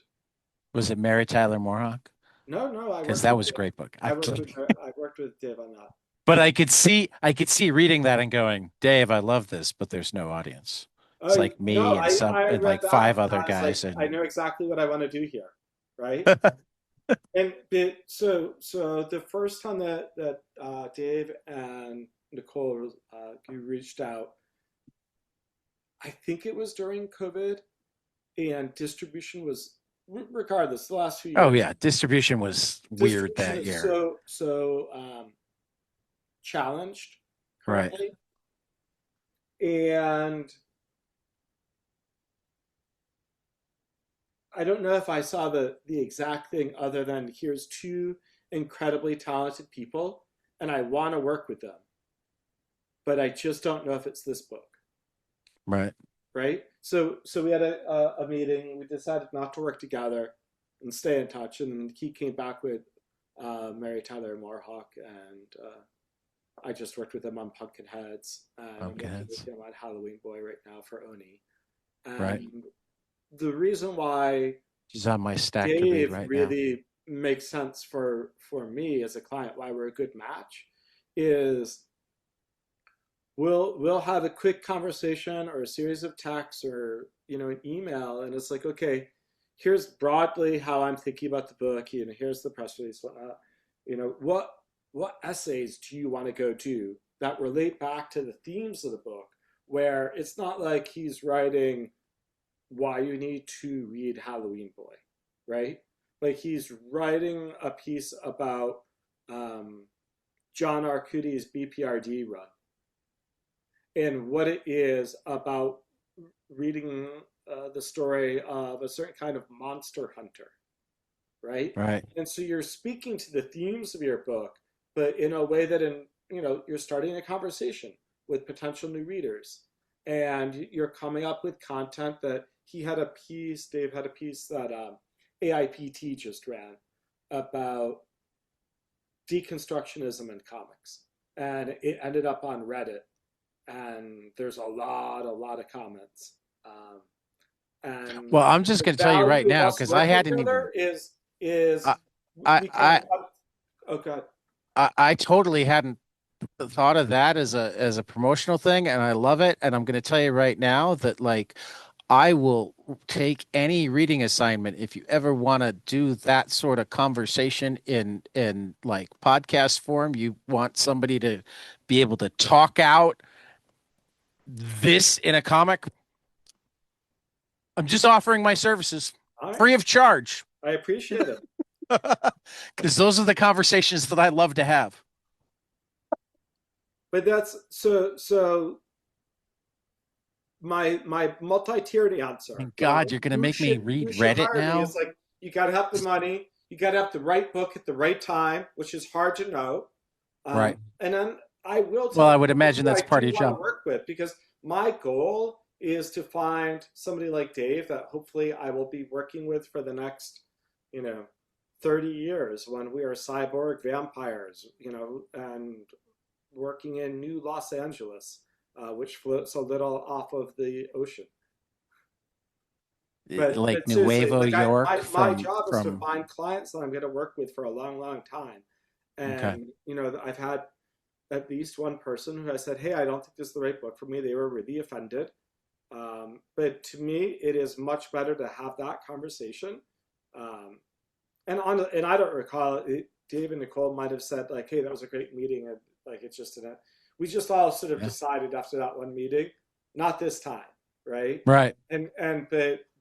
Was it Mary Tyler Moorhawk? no, no, Because that was a great book. I'm kidding. I worked with Dave on that. But I could see reading that and going, Dave, I love this, but there's no audience. It's Oh like no, me and some I and read like that five and other I was like, guys, I and know exactly what I want to do here, right? So the first time that Dave and Nicole you reached out, I think it was during COVID, and distribution was, regardless, the last few oh years, yeah, distribution was weird distribution that is year. so challenged Right. currently, and I don't know if I saw the exact thing other than here's two incredibly talented people and I want to work with them, but I just don't know if it's this book, Right. right? So we had a meeting. We decided not to work together and stay in touch. And he came back with Mary Tyler Moorhawk, and I just worked with him on Pumpkinheads, and I'm working with Pumpkinheads. him on Halloween Boy right now for Oni. Right. And the reason why She's on my stack to read Dave right now. really makes sense for me as a client, why we're a good match, is we'll have a quick conversation or a series of texts or an email, and it's like, okay, here's broadly how I'm thinking about the book. Here's the press release, whatnot. What essays do you want to go do that relate back to the themes of the book, where it's not like he's writing why you need to read Halloween Boy, right? Like he's writing a piece about John Arcudi's BPRD run and what it is about reading the story of a certain kind of monster hunter, right? Right. And so you're speaking to the themes of your book, but in a way that you're starting a conversation with potential new readers, and you're coming up with content that Dave had a piece that AIPT just ran about deconstructionism in comics, and it ended up on Reddit, and there's a lot of comments. And Well, I'm just the going to tell you right value of now us because I working hadn't together even. is I, I, we can. I, Oh God, I totally hadn't thought of that as a promotional thing, and I love it. And I'm going to tell you right now that like I will take any reading assignment if you ever want to do that sort of conversation in like podcast form. You want somebody to be able to talk out this in a comic. I'm just offering my services all right, free of charge I appreciate it. because those are the conversations that I love to have. but that's so my multi-tiered answer, And right? God, you're gonna make me read Who should Reddit hire me is now? like you got to have the money, you got to have the right book at the right time, which is hard to know. Right. And then I will Well, tell I would people imagine who I that's part do of your want to job. work with because my goal is to find somebody like Dave that hopefully I will be working with for the next, you know, 30 years when we are cyborg vampires, and working in New Los Angeles, which floats a little off of the ocean. Like But seriously, Nuevo like York my job is to from find clients that I'm going to work with for a long, long time. okay. And I've had at least one person who I said, "Hey, I don't think this is the right book for me." They were really offended. But to me, it is much better to have that conversation. Um, and I don't recall Dave and Nicole might have said like, "Hey, that was a great meeting," and like it's just an. We just all sort of Yeah. decided after that one meeting, not this time, right? Right. And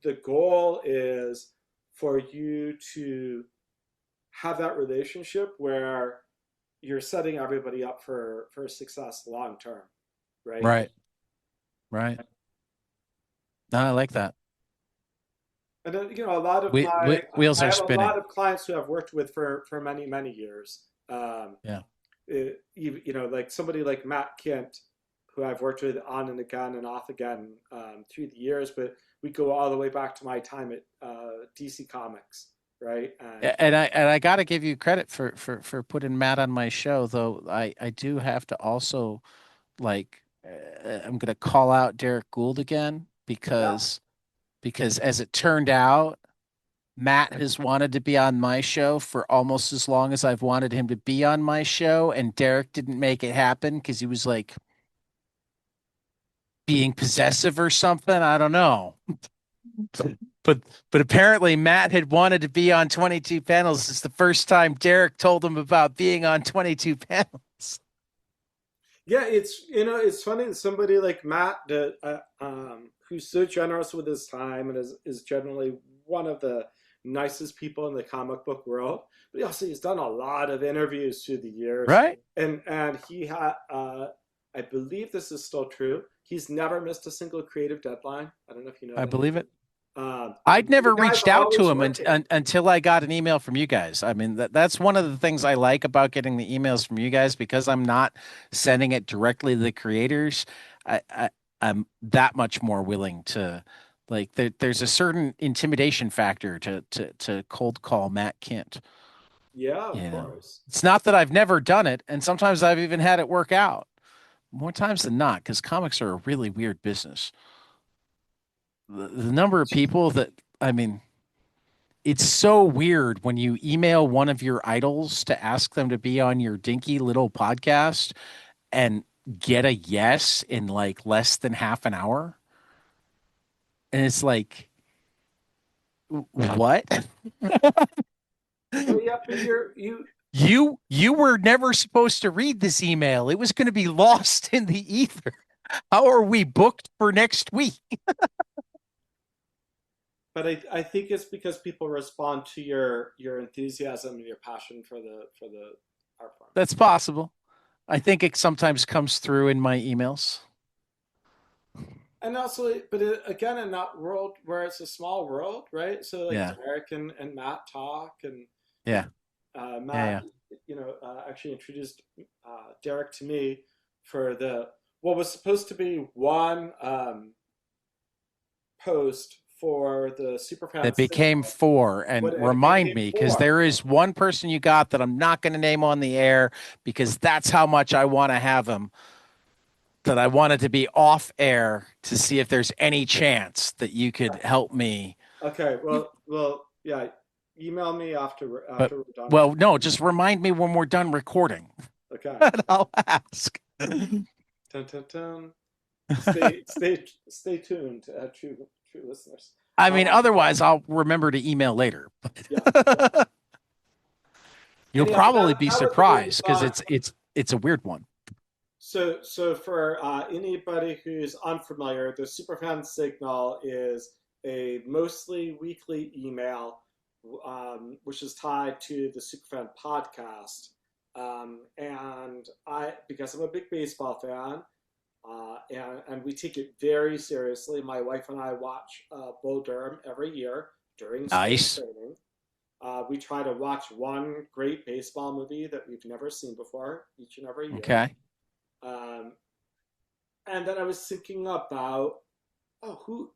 the goal is for you to have that relationship where you're setting everybody up for success long term, right? Right. Right. No, I like that. And then, a lot of my Wheels I are have a lot spinning. of clients who I've worked with for many many years. Yeah. Like somebody like Matt Kent, who I've worked with on and again and off again through the years, but we go all the way back to my time at DC Comics, right? And And I got to give you credit for putting Matt on my show, though I do have to also like I'm gonna call out Derek Gould again yeah, because as it turned out, Matt has wanted to be on my show for almost as long as I've wanted him to be on my show, and Derek didn't make it happen because he was like being possessive or something. I don't know. But but apparently Matt had wanted to be on 22 panels. It's the first time Derek told him about being on 22 panels. yeah, it's funny that somebody like Matt that who's so generous with his time and is generally one of the nicest people in the comic book world. But he's done a lot of interviews through the years, Right? and he had I believe this is still true. He's never missed a single creative deadline. I don't know if you know I that. believe it. Um, I'd the never guy's reached out to always him working. until I got an email from you guys. I mean, that's one of the things I like about getting the emails from you guys because I'm not sending it directly to the creators. I'm that much more willing to like there's a certain intimidation factor to cold call Matt Kent. Yeah, of You know, course. it's not that I've never done it, and sometimes I've even had it work out more times than not because comics are a really weird business. The number of people that I mean it's so weird when you email one of your idols to ask them to be on your dinky little podcast and get a yes in like less than half an hour. And it's like, what? Oh yeah, but you You were never supposed to read this email. It was going to be lost in the ether. How are we booked for next week? But I think it's because people respond to your enthusiasm and your passion for the art form. That's possible. I think it sometimes comes through in my emails. And also, but again, in that world where it's a small world, right? So like Yeah. Derek and Matt talk, and you Yeah. Yeah. Matt, Yeah. actually introduced Derek to me for the what was supposed to be one post for the Superfan That became signal, four. but And it remind became me, because four. there is one person you got that I'm not going to name on the air because that's how much I want to have him. That I wanted to be off air to see if there's any chance that you could help me. Okay, well, yeah. Email me But, after we're done here. well, no, just remind me when we're done recording. Okay. And I'll ask. Dun, dun, dun. Stay tuned, true listeners. I mean, Um, otherwise, I'll remember to email later. yeah, yeah. You'll Anyhow, probably be that was a really surprised because fun. it's a weird one. So for anybody who's unfamiliar, the Superfan Signal is a mostly weekly email, which is tied to the Superfan podcast. And because I'm a big baseball fan, and we take it very seriously. My wife and I watch Bull Durham every year during spring Nice. training. We try to watch one great baseball movie that we've never seen before each and every year. Okay. Um, and then I was thinking about, oh,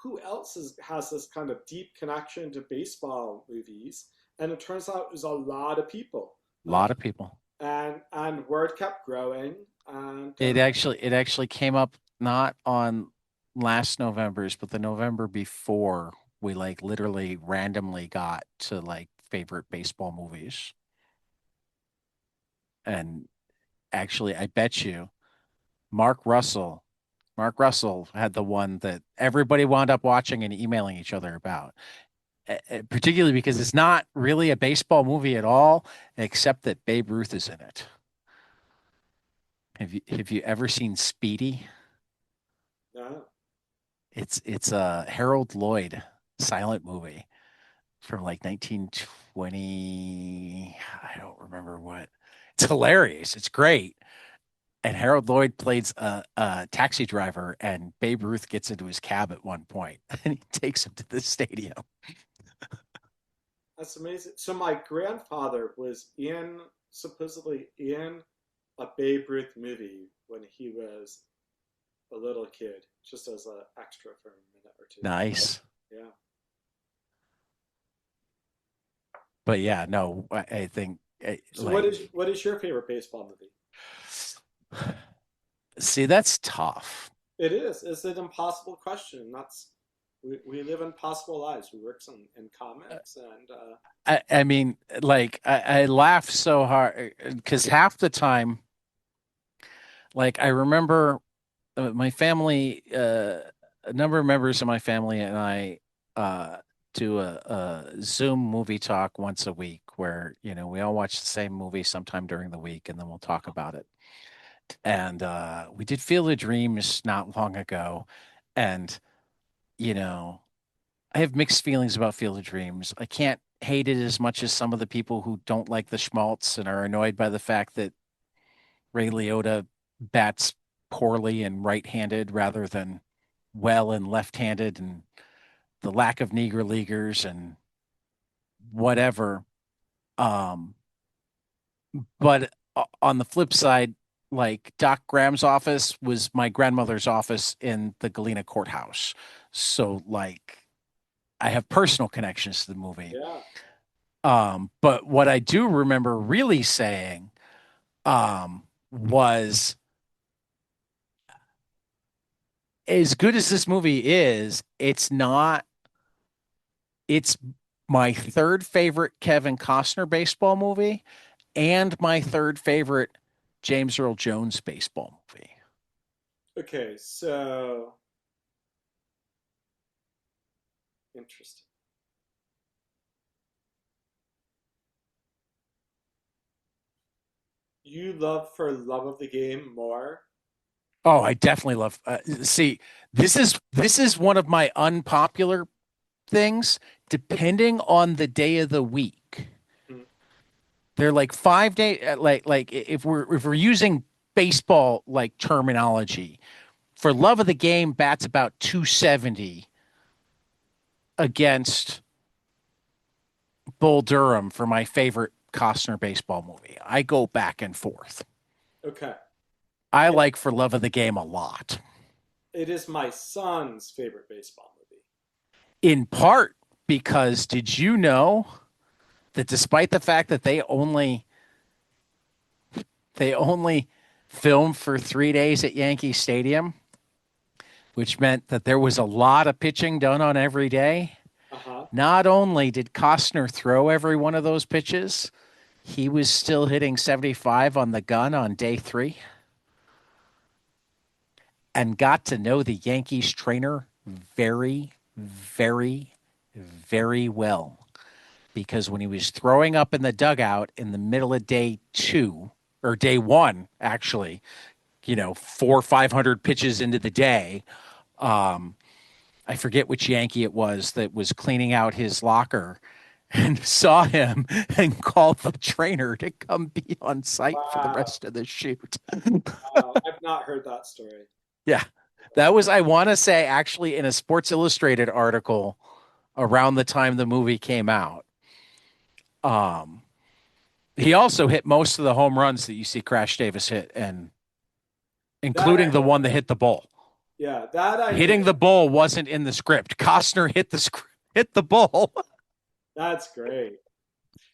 who else has this kind of deep connection to baseball movies? And it turns out there's a lot of people. A lot of people. And word kept growing. And It actually came up not on last November's, but the November before we like literally randomly got to like favorite baseball movies. And actually, I bet you Mark Russell, Mark Russell had the one that everybody wound up watching and emailing each other about. Particularly because it's not really a baseball movie at all, except that Babe Ruth is in it. Have you ever seen Speedy? yeah, It's a Harold Lloyd silent movie from like 1920. I don't remember what. It's hilarious. It's great. And Harold Lloyd plays a taxi driver, and Babe Ruth gets into his cab at one point, and he takes him to the stadium. that's amazing. So my grandfather was supposedly in a Babe Ruth movie when he was a little kid, just as an extra for a minute or two. Nice. Yeah. But yeah, no, I think So like what is your favorite baseball movie? see, that's tough. It is. It's an impossible question. We live impossible lives. We work in comics and I mean, like I laugh so hard because half the time, like I remember my family, a number of members of my family and I uh, do a Zoom movie talk once a week where, we all watch the same movie sometime during the week and then we'll talk about it. And we did Field of Dreams not long ago. And, you know, I have mixed feelings about Field of Dreams. I can't hate it as much as some of the people who don't like the schmaltz and are annoyed by the fact that Ray Liotta bats poorly and right-handed rather than well and left-handed, and the lack of Negro leaguers and whatever. Um, but on the flip side, like Doc Graham's office was my grandmother's office in the Galena courthouse. So like I have personal connections to the movie. yeah. But what I do remember really saying was as good as this movie is, it's my third favorite Kevin Costner baseball movie and my third favorite James Earl Jones baseball movie. Okay, so interesting. You love for love of the game more. Oh, I definitely love. See, this is one of my unpopular things. Depending on the day of the week, Hmm. they're like 5 day. Like if we're using baseball like terminology, for love of the game, bats about 270 against Bull Durham for my favorite Costner baseball movie. I go back and forth. Okay. I It, like For Love of the Game a lot, it is my son's favorite baseball movie. in part because did you know that despite the fact that they only filmed for 3 days at Yankee Stadium, which meant that there was a lot of pitching done on every day, Uh-huh. not only did Costner throw every one of those pitches, he was still hitting 75 on the gun on day three and got to know the Yankees trainer very, very, very well. Because when he was throwing up in the dugout in the middle of day two, or day one, actually, 500 pitches into the day, I forget which Yankee it was that was cleaning out his locker. and saw him and called the trainer to come be on site for the Wow. rest of the shoot. Wow. I've not heard that story. Yeah. That was, I want to say, actually in a Sports Illustrated article around the time the movie came out. Um, he also hit most of the home runs that you see Crash Davis hit, and That I including the didn't one that know. hit the bull. Yeah, that I didn't Hitting the know. bull wasn't in the script. Costner hit the script, hit the bull. That's great.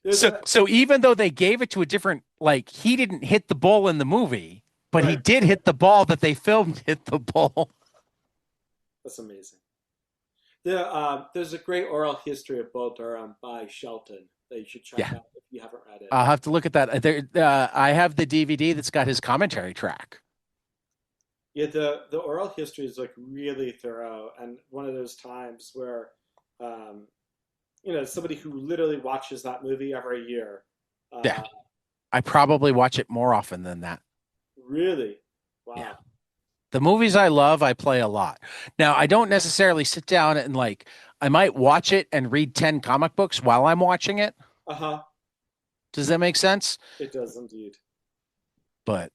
There's So a so even though they gave it to a different, like, he didn't hit the bull in the movie, but he right. did hit the ball that they filmed hit the bull. That's amazing. There's a great oral history of Bull Durham by Shelton that you should check Yeah. out if you haven't read it. I'll have to look at that. I have the DVD that's got his commentary track. Yeah, the oral history is like really thorough, and one of those times where, um, somebody who literally watches that movie every year, Yeah. uh, I probably watch it more often than that. really, Yeah. wow, The movies I love, I play a lot. Now, I don't necessarily sit down and like, I might watch it and read 10 comic books while I'm watching it. uh-huh, Does that make sense? it does indeed. But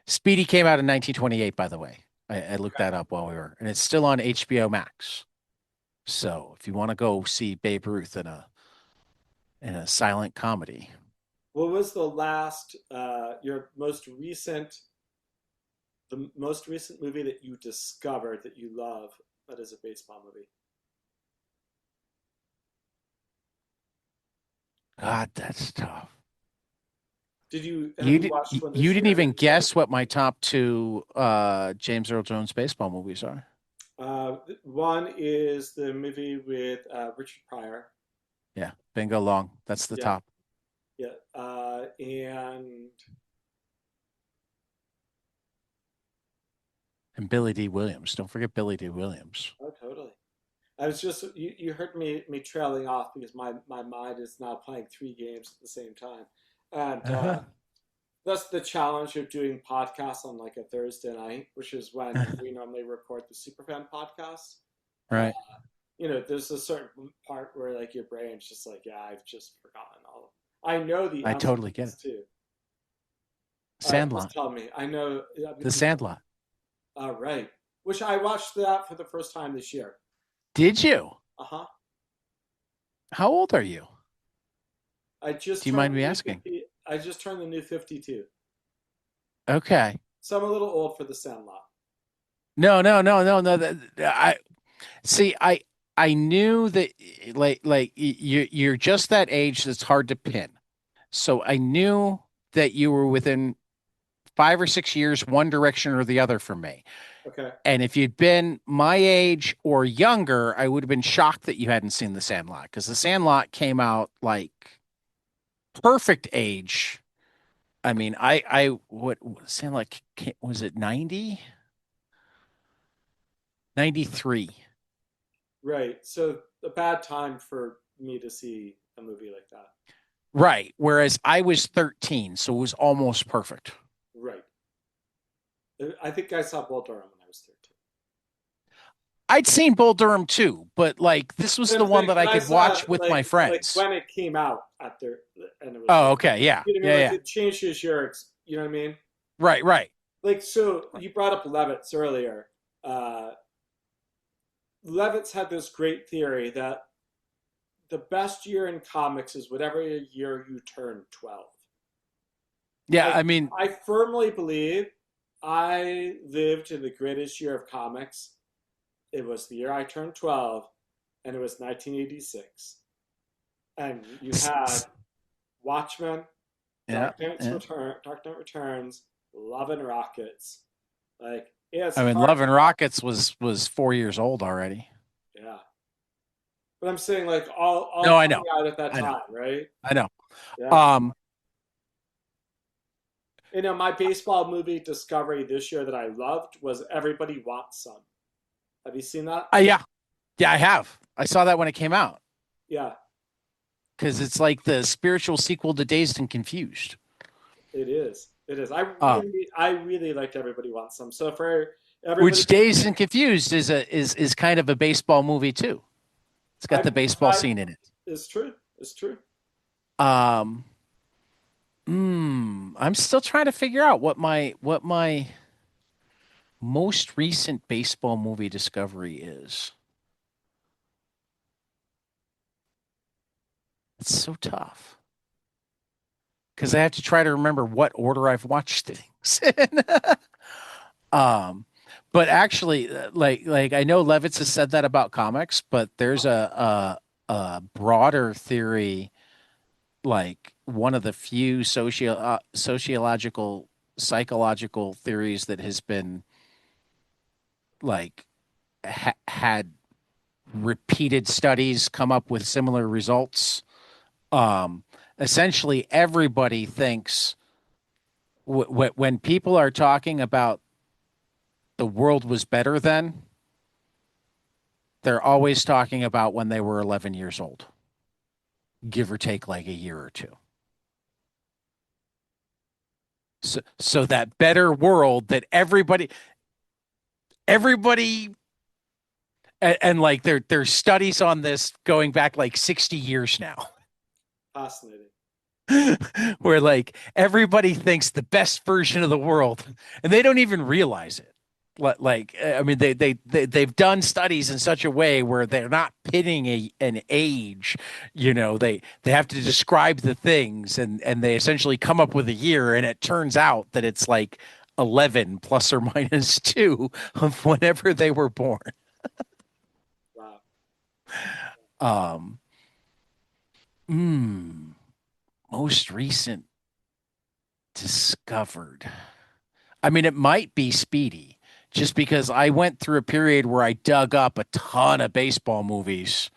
Speedy came out in 1928, by the way. I looked that up while we were, and it's still on HBO Max. So if you want to go see Babe Ruth in a silent comedy, What was your most recent movie that you discovered that you love that is a baseball movie? God, that's tough. Have you watched one You this didn't year that even you love? guess what my top two James Earl Jones baseball movies are. One is the movie with Richard Pryor. Yeah, bingo long. That's the Yeah, top. yeah, and And Billy D. Williams. Don't forget Billy D. Williams. oh, totally. I was just you heard me trailing off because my mind is now playing three games at the same time, and that's the challenge of doing podcasts on like a Thursday night, which is when we normally record the SuperFan podcast. Uh, Right. there's a certain part where like your brain's just like, yeah, I've just forgotten all of. I know the I answer to totally get this it. too. All right, just Sandlot. tell me. I know. The Sandlot. Right. Which I watched that for the first time this year. Did you? Uh huh. How old are you? I just Do you turned mind the me new asking? 50. I just turned the new 52. Okay. So I'm a little old for the Sandlot. No, no, no, no, no. I see. I knew that you're just that age that's hard to pin. So I knew that you were within 5 or 6 years, one direction or the other from me. Okay. And if you'd been my age or younger, I would have been shocked that you hadn't seen The Sandlot because The Sandlot came out like perfect age. I mean, what Sandlot was it 90, 93? Right. So a bad time for me to see a movie like that. Right. Whereas I was 13, so it was almost perfect. Right. I think I saw Bull Durham when I was 13. I'd seen Bull Durham too, but like this was But the I'm one saying, that but I I could saw watch with my like friends. when it came out at the and it was Oh, like, okay. Yeah. you know what I Yeah. mean? Like Yeah. it changes you know what I mean? Right. Right. Like so you brought up Levitz earlier. Levitz had this great theory that the best year in comics is whatever year you turn 12. Yeah. I I mean, I firmly believe I lived in the greatest year of comics. It was the year I turned 12, and it was 1986. And you had Watchmen, yeah. Yeah. Dark Knight Returns, Love and Rockets. Like it's I mean, hard Love to and Rockets was 4 years old already. yeah. But I'm saying like all No, I know. coming out at that I know. time, right? I know. Yeah. Um, My baseball movie discovery this year that I loved was Everybody Wants Some. Have you seen that? yeah. Yeah, I have. I saw that when it came out Yeah, because it's like the spiritual sequel to Dazed and Confused. it is. It is. Um, I really liked Everybody Wants Some. So for everybody, which Dazed and Confused is kind of a baseball movie too. It's got the I baseball scene in it. it's true. It's true. Um, I'm still trying to figure out what my most recent baseball movie discovery is. It's so tough because I have to try to remember what order I've watched things in. Um, but actually, like I know Levitz has said that about comics, but there's Uh-huh. a broader theory, like one of the few sociological psychological theories that has been like had repeated studies come up with similar results. Um, Essentially, everybody thinks when people are talking about the world was better then, they're always talking about when they were 11 years old, give or take like a year or two. So that better world that everybody and like there's studies on this going back like 60 years now. Fascinating. Where like everybody thinks the best version of the world and they don't even realize it. Like I mean they've done studies in such a way where they're not pitting an age, they have to describe the things and they essentially come up with a year and it turns out that it's like 11 plus or minus 2 of whenever they were born. Wow. Um mm, Most recent discovered. I mean, it might be Speedy, just because I went through a period where I dug up a ton of baseball movies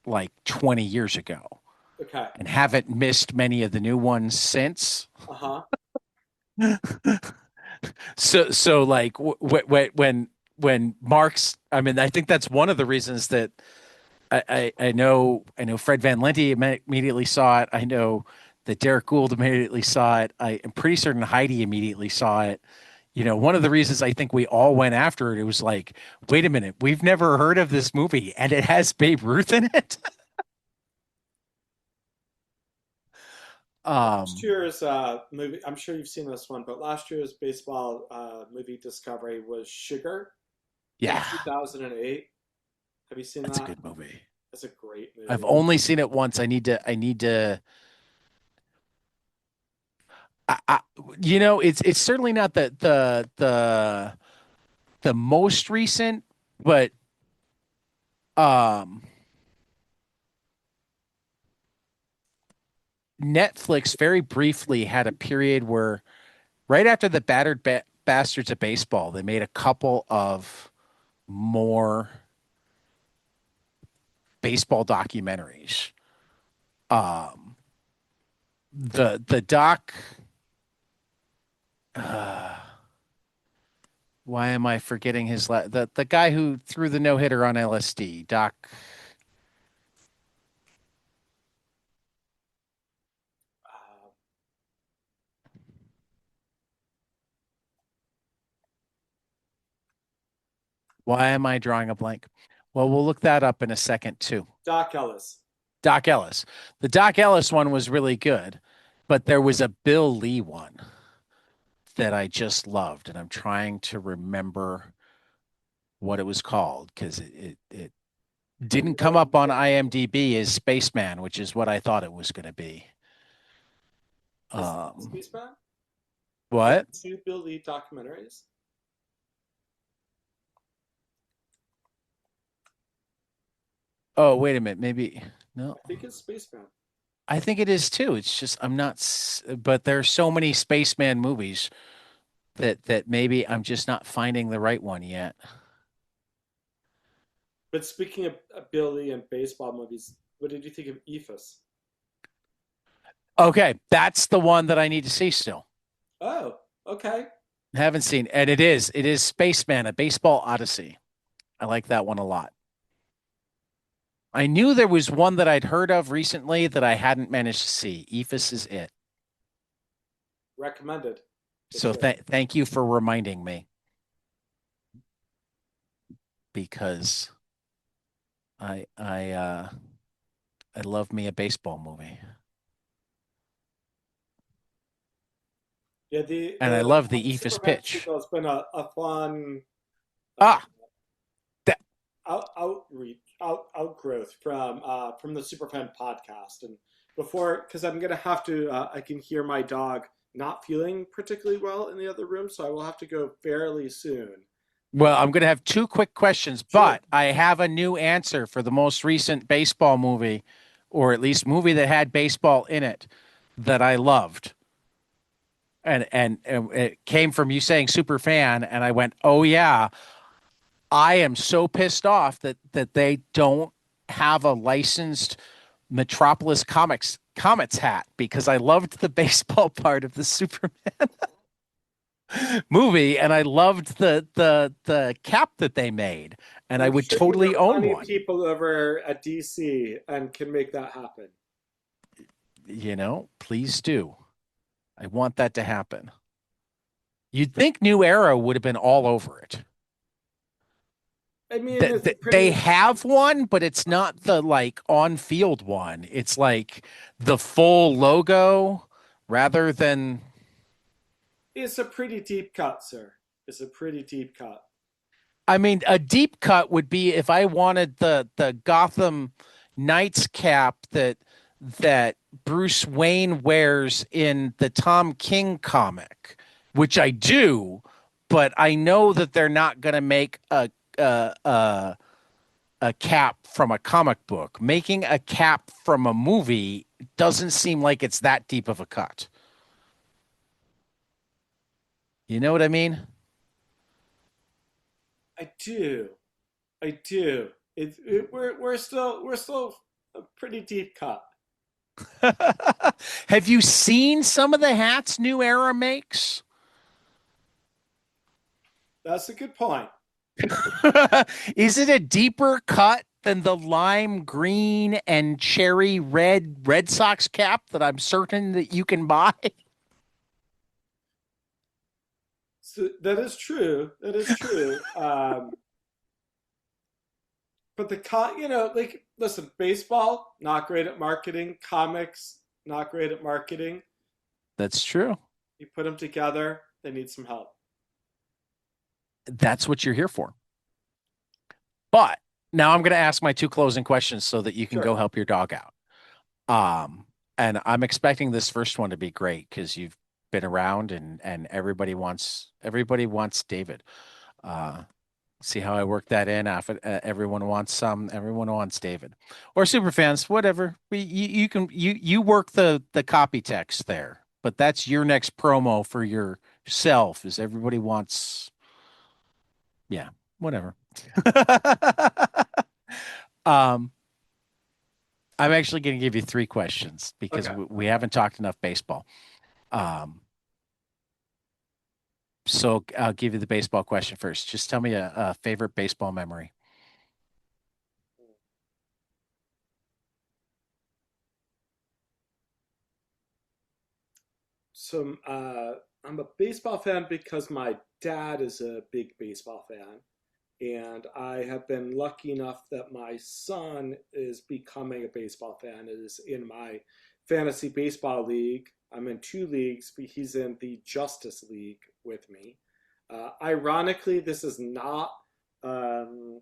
like 20 years ago Okay. and haven't missed many of the new ones since. Uh-huh. So like when Mark's, I mean, I think that's one of the reasons that I know Fred Van Lente immediately saw it. I know that Derek Gould immediately saw it. I am pretty certain Hyde immediately saw it. One of the reasons I think we all went after it, it was like, wait a minute, we've never heard of this movie and it has Babe Ruth in it. Last Um, year's movie, I'm sure you've seen this one, but last year's baseball movie discovery was Sugar from yeah, 2008. Have you seen that's a that? good movie. That's a great I've movie. only seen it once. I, it's certainly not the most recent, but um, Netflix very briefly had a period where right after the Bastards of Baseball, they made a couple of more baseball documentaries. Um, the doc. Uh, why am I forgetting the guy who threw the no hitter on LSD? Doc. Uh, Why am I drawing a blank? Well, we'll look that up in a second too. Doc Ellis. Doc Ellis. The Doc Ellis one was really good, but there was a Bill Lee one that I just loved, and I'm trying to remember what it was called because it didn't come up on IMDb as Spaceman, which is what I thought it was going to be. Is Um, Spaceman? Are what? there two Bill Lee documentaries? Oh, wait a minute. Maybe no. I think it's Spaceman. I think it is too. It's just I'm not, but there's so many Spaceman movies that maybe I'm just not finding the right one yet. But speaking of Bill Lee and baseball movies, what did you think of Ephus? Okay, that's the one that I need to see still. Oh, okay. Haven't seen, and it is Spaceman, a baseball odyssey. I like that one a lot. I knew there was one that I'd heard of recently that I hadn't managed to see. Ephus is it. Recommended for So sure. thank you for reminding me because I I love me a baseball movie. Yeah, And I the love the Eephus Superman pitch. sequel has been a fun uh, Ah, that outgrowth from the Superfan podcast. And before, because I'm gonna have to, I can hear my dog not feeling particularly well in the other room, so I will have to go fairly soon. well, I'm going to have two quick questions, Sure. but I have a new answer for the most recent baseball movie, or at least movie that had baseball in it that I loved. And it came from you saying super fan, and I went, "Oh yeah, I am so pissed off that they don't have a licensed Metropolis Comics Comets hat because I loved the baseball part of the Superman movie and I loved the cap that they made and I I'm would sure you totally know own plenty of one. people over at DC and can make that happen. Please do. I want that to happen. You'd think New Era would have been all over it. I mean, it's a They pretty have one, but it's not the like on field one. It's like the full logo rather than. it's a pretty deep cut, sir. It's a pretty deep cut. I mean, a deep cut would be if I wanted the Gotham Knights cap that Bruce Wayne wears in the Tom King comic, which I do, but I know that they're not going to make a, a a cap from a comic book. Making a cap from a movie doesn't seem like it's that deep of a cut. You know what I mean? I do. I do. We're still a pretty deep cut. Have you seen some of the hats New Era makes? That's a good point. Is it a deeper cut than the lime green and cherry red Red Sox cap that I'm certain that you can buy? So that is true. That is true. But like, listen, baseball not great at marketing. Comics not great at marketing. That's true. You put them together, they need some help. That's what you're here for. But now I'm going to ask my two closing questions so that you can go Sure. help your dog out. Um, and I'm expecting this first one to be great because you've been around and everybody wants David. Uh, see how I work that in. Everyone wants David or super fans, whatever. You can you work the copy text there, but that's your next promo for yourself. Is everybody wants, yeah, whatever. um, I'm actually going to give you three questions because Okay. we haven't talked enough baseball. Um, so I'll give you the baseball question first. Just tell me a favorite baseball memory. So I'm a baseball fan because my dad is a big baseball fan. And I have been lucky enough that my son is becoming a baseball fan. Is in my fantasy baseball league. I'm in two leagues, but he's in the Justice League with me. Ironically, this is not um,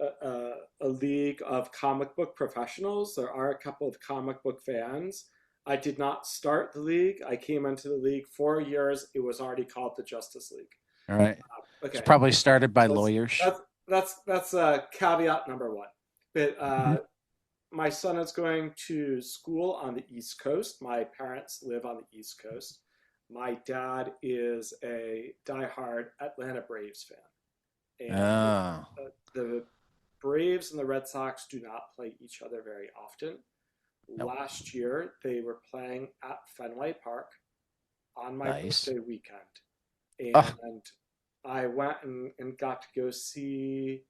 a league of comic book professionals. There are a couple of comic book fans. I did not start the league. I came into the league 4 years. It was already called the Justice League. All right. It's Okay, probably started by so that's lawyers. that's that's caveat number one. But Mhm. my son is going to school on the East Coast. My parents live on the East Coast. My dad is a diehard Atlanta Braves fan, and Oh, the Braves and the Red Sox do not play each other very often. nope. Last year, they were playing at Fenway Park on my Nice. birthday weekend, Oh, and I went and got to go see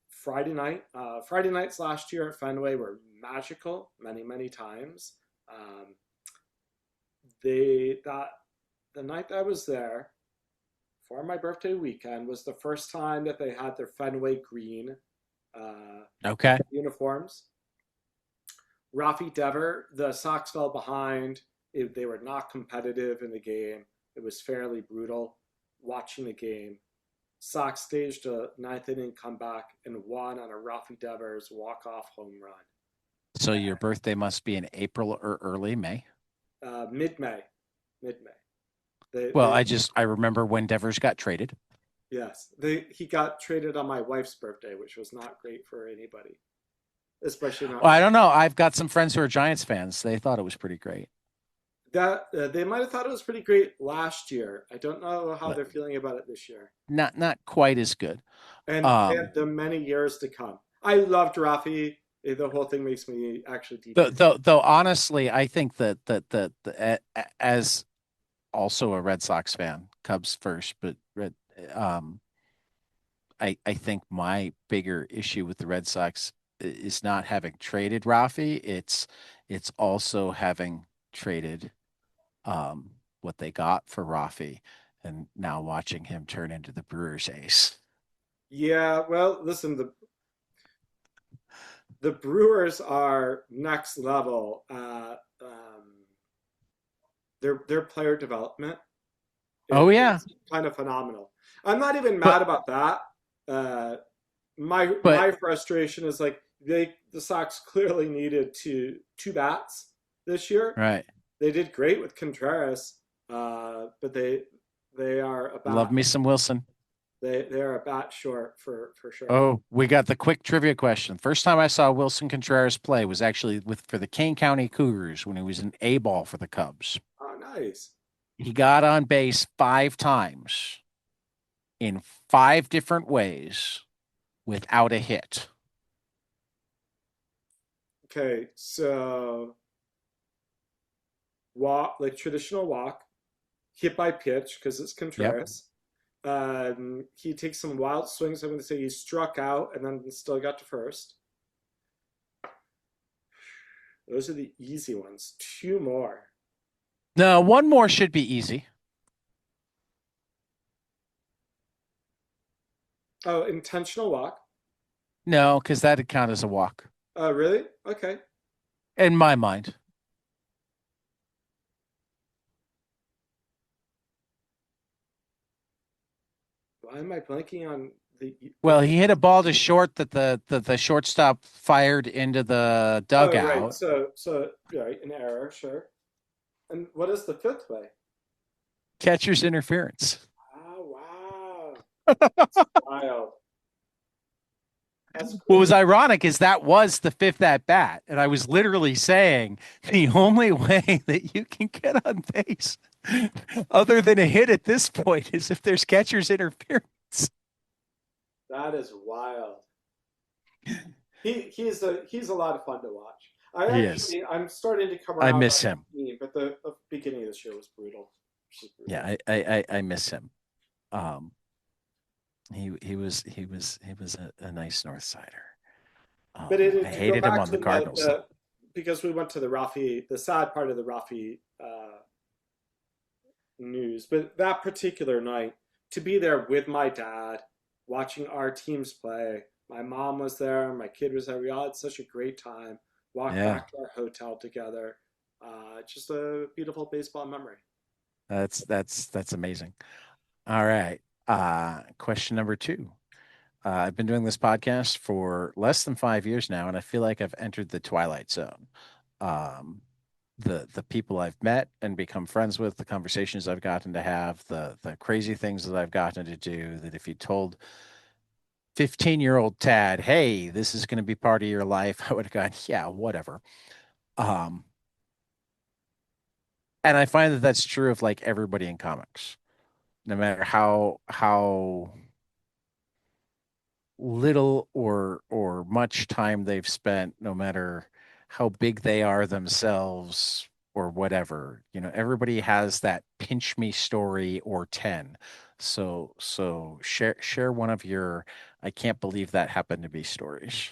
Friday night. Friday nights last year at Fenway were magical many, many times. Um, that the night I was there for my birthday weekend was the first time that they had their Fenway green uh, okay. uniforms. Rafi Dever, the Sox fell behind. They were not competitive in the game. It was fairly brutal watching the game. Sox staged a ninth inning comeback and won on a Rafi Devers walk-off home run. So your birthday must be in April or early May. Mid-May, mid-May. Well, They I remember when Devers got traded. Yes, he got traded on my wife's birthday, which was not great for anybody, especially not Well, I me. don't know. I've got some friends who are Giants fans. They thought it was pretty great. That they might have thought it was pretty great last year. I don't know how But they're feeling about it this year, not quite as good. and the many years to come. I loved Rafi. The whole thing makes me actually deeply sad. Though honestly, I think as also a Red Sox fan, Cubs first, but um, I think my bigger issue with the Red Sox is not having traded Rafi. It's also having traded what they got for Rafi, and now watching him turn into the Brewers ace. Yeah, well, listen, the Brewers are next level. Their player development Oh yeah, is kind of phenomenal. I'm not even but mad about that. Uh, but my frustration is like the Sox clearly needed two bats this year. right. They did great with Contreras, but they are a Love bat me some Wilson. they are a bat short for sure. Oh, we got the quick trivia question. First time I saw Wilson Contreras play was actually with for the Kane County Cougars when he was an A ball for the Cubs. Oh, nice. He got on base 5 times in 5 different ways without a hit. Okay, so walk like traditional walk, hit by pitch because it's Yep. Contreras. He takes some wild swings. I'm going to say he struck out and then still got to first. Those are the easy ones. Two more. No, one more should be easy. Oh, intentional walk. No, because that'd count as a walk Oh, really? Okay. in my mind. Why am I blanking on Well, he hit a ball to short that the shortstop fired into the Oh, right. dugout. So right, an error, sure. And what is the fifth way? Catcher's interference. Oh, wow. That's wild. That's What was crazy. ironic is that was the fifth at bat. And I was literally saying the only way that you can get on base other than a hit at this point is if there's catcher's interference. That is wild. He's a lot of fun to watch. He is. I'm starting to come I around on miss him. the team, but the beginning of the show was brutal. Just brutal. Yeah, I miss him. Um, he was a nice North Sider. But I to go hated him back on to the Cardinals though. because we went to the Rafi, the sad part of the Rafi news, but that particular night, to be there with my dad, watching our teams play. My mom was there, my kid was there. We all had such a great time. Walked Yeah, back to our hotel together. Just a beautiful baseball memory. that's amazing. All right. Question number two. I've been doing this podcast for less than 5 years now, and I feel like I've entered the twilight zone. Um, the people I've met and become friends with, the conversations I've gotten to have, the crazy things that I've gotten to do. That if you told 15-year-old Tad, "Hey, this is going to be part of your life," I would have gone, "Yeah, whatever." Um, and I find that that's true of like everybody in comics, no matter how little or much time they've spent, no matter how big they are themselves or whatever. Everybody has that pinch me story or 10. So share one of your I can't believe that happened to be stories.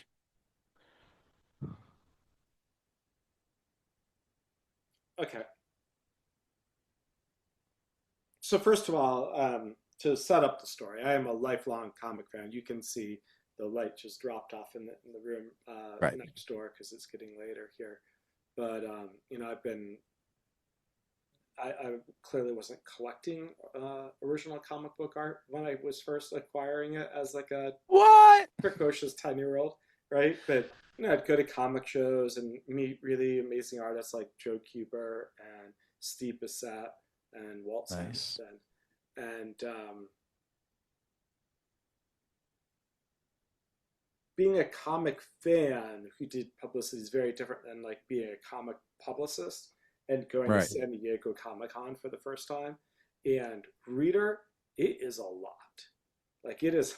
Okay. So first of all, to set up the story, I am a lifelong comic fan. You can see the light just dropped off in the room Right. next door because it's getting later here. But you know, I clearly wasn't collecting original comic book art when I was first acquiring it as like a What? precocious 10-year-old, right? But you know, I'd go to comic shows and meet really amazing artists like Joe Kuber and Steve Bissette and Walt Nice. Simonson. And being a comic fan who did publicity is very different than like being a comic publicist and going to Right. San Diego Comic Con for the first time. And reader, it is a lot. Like it is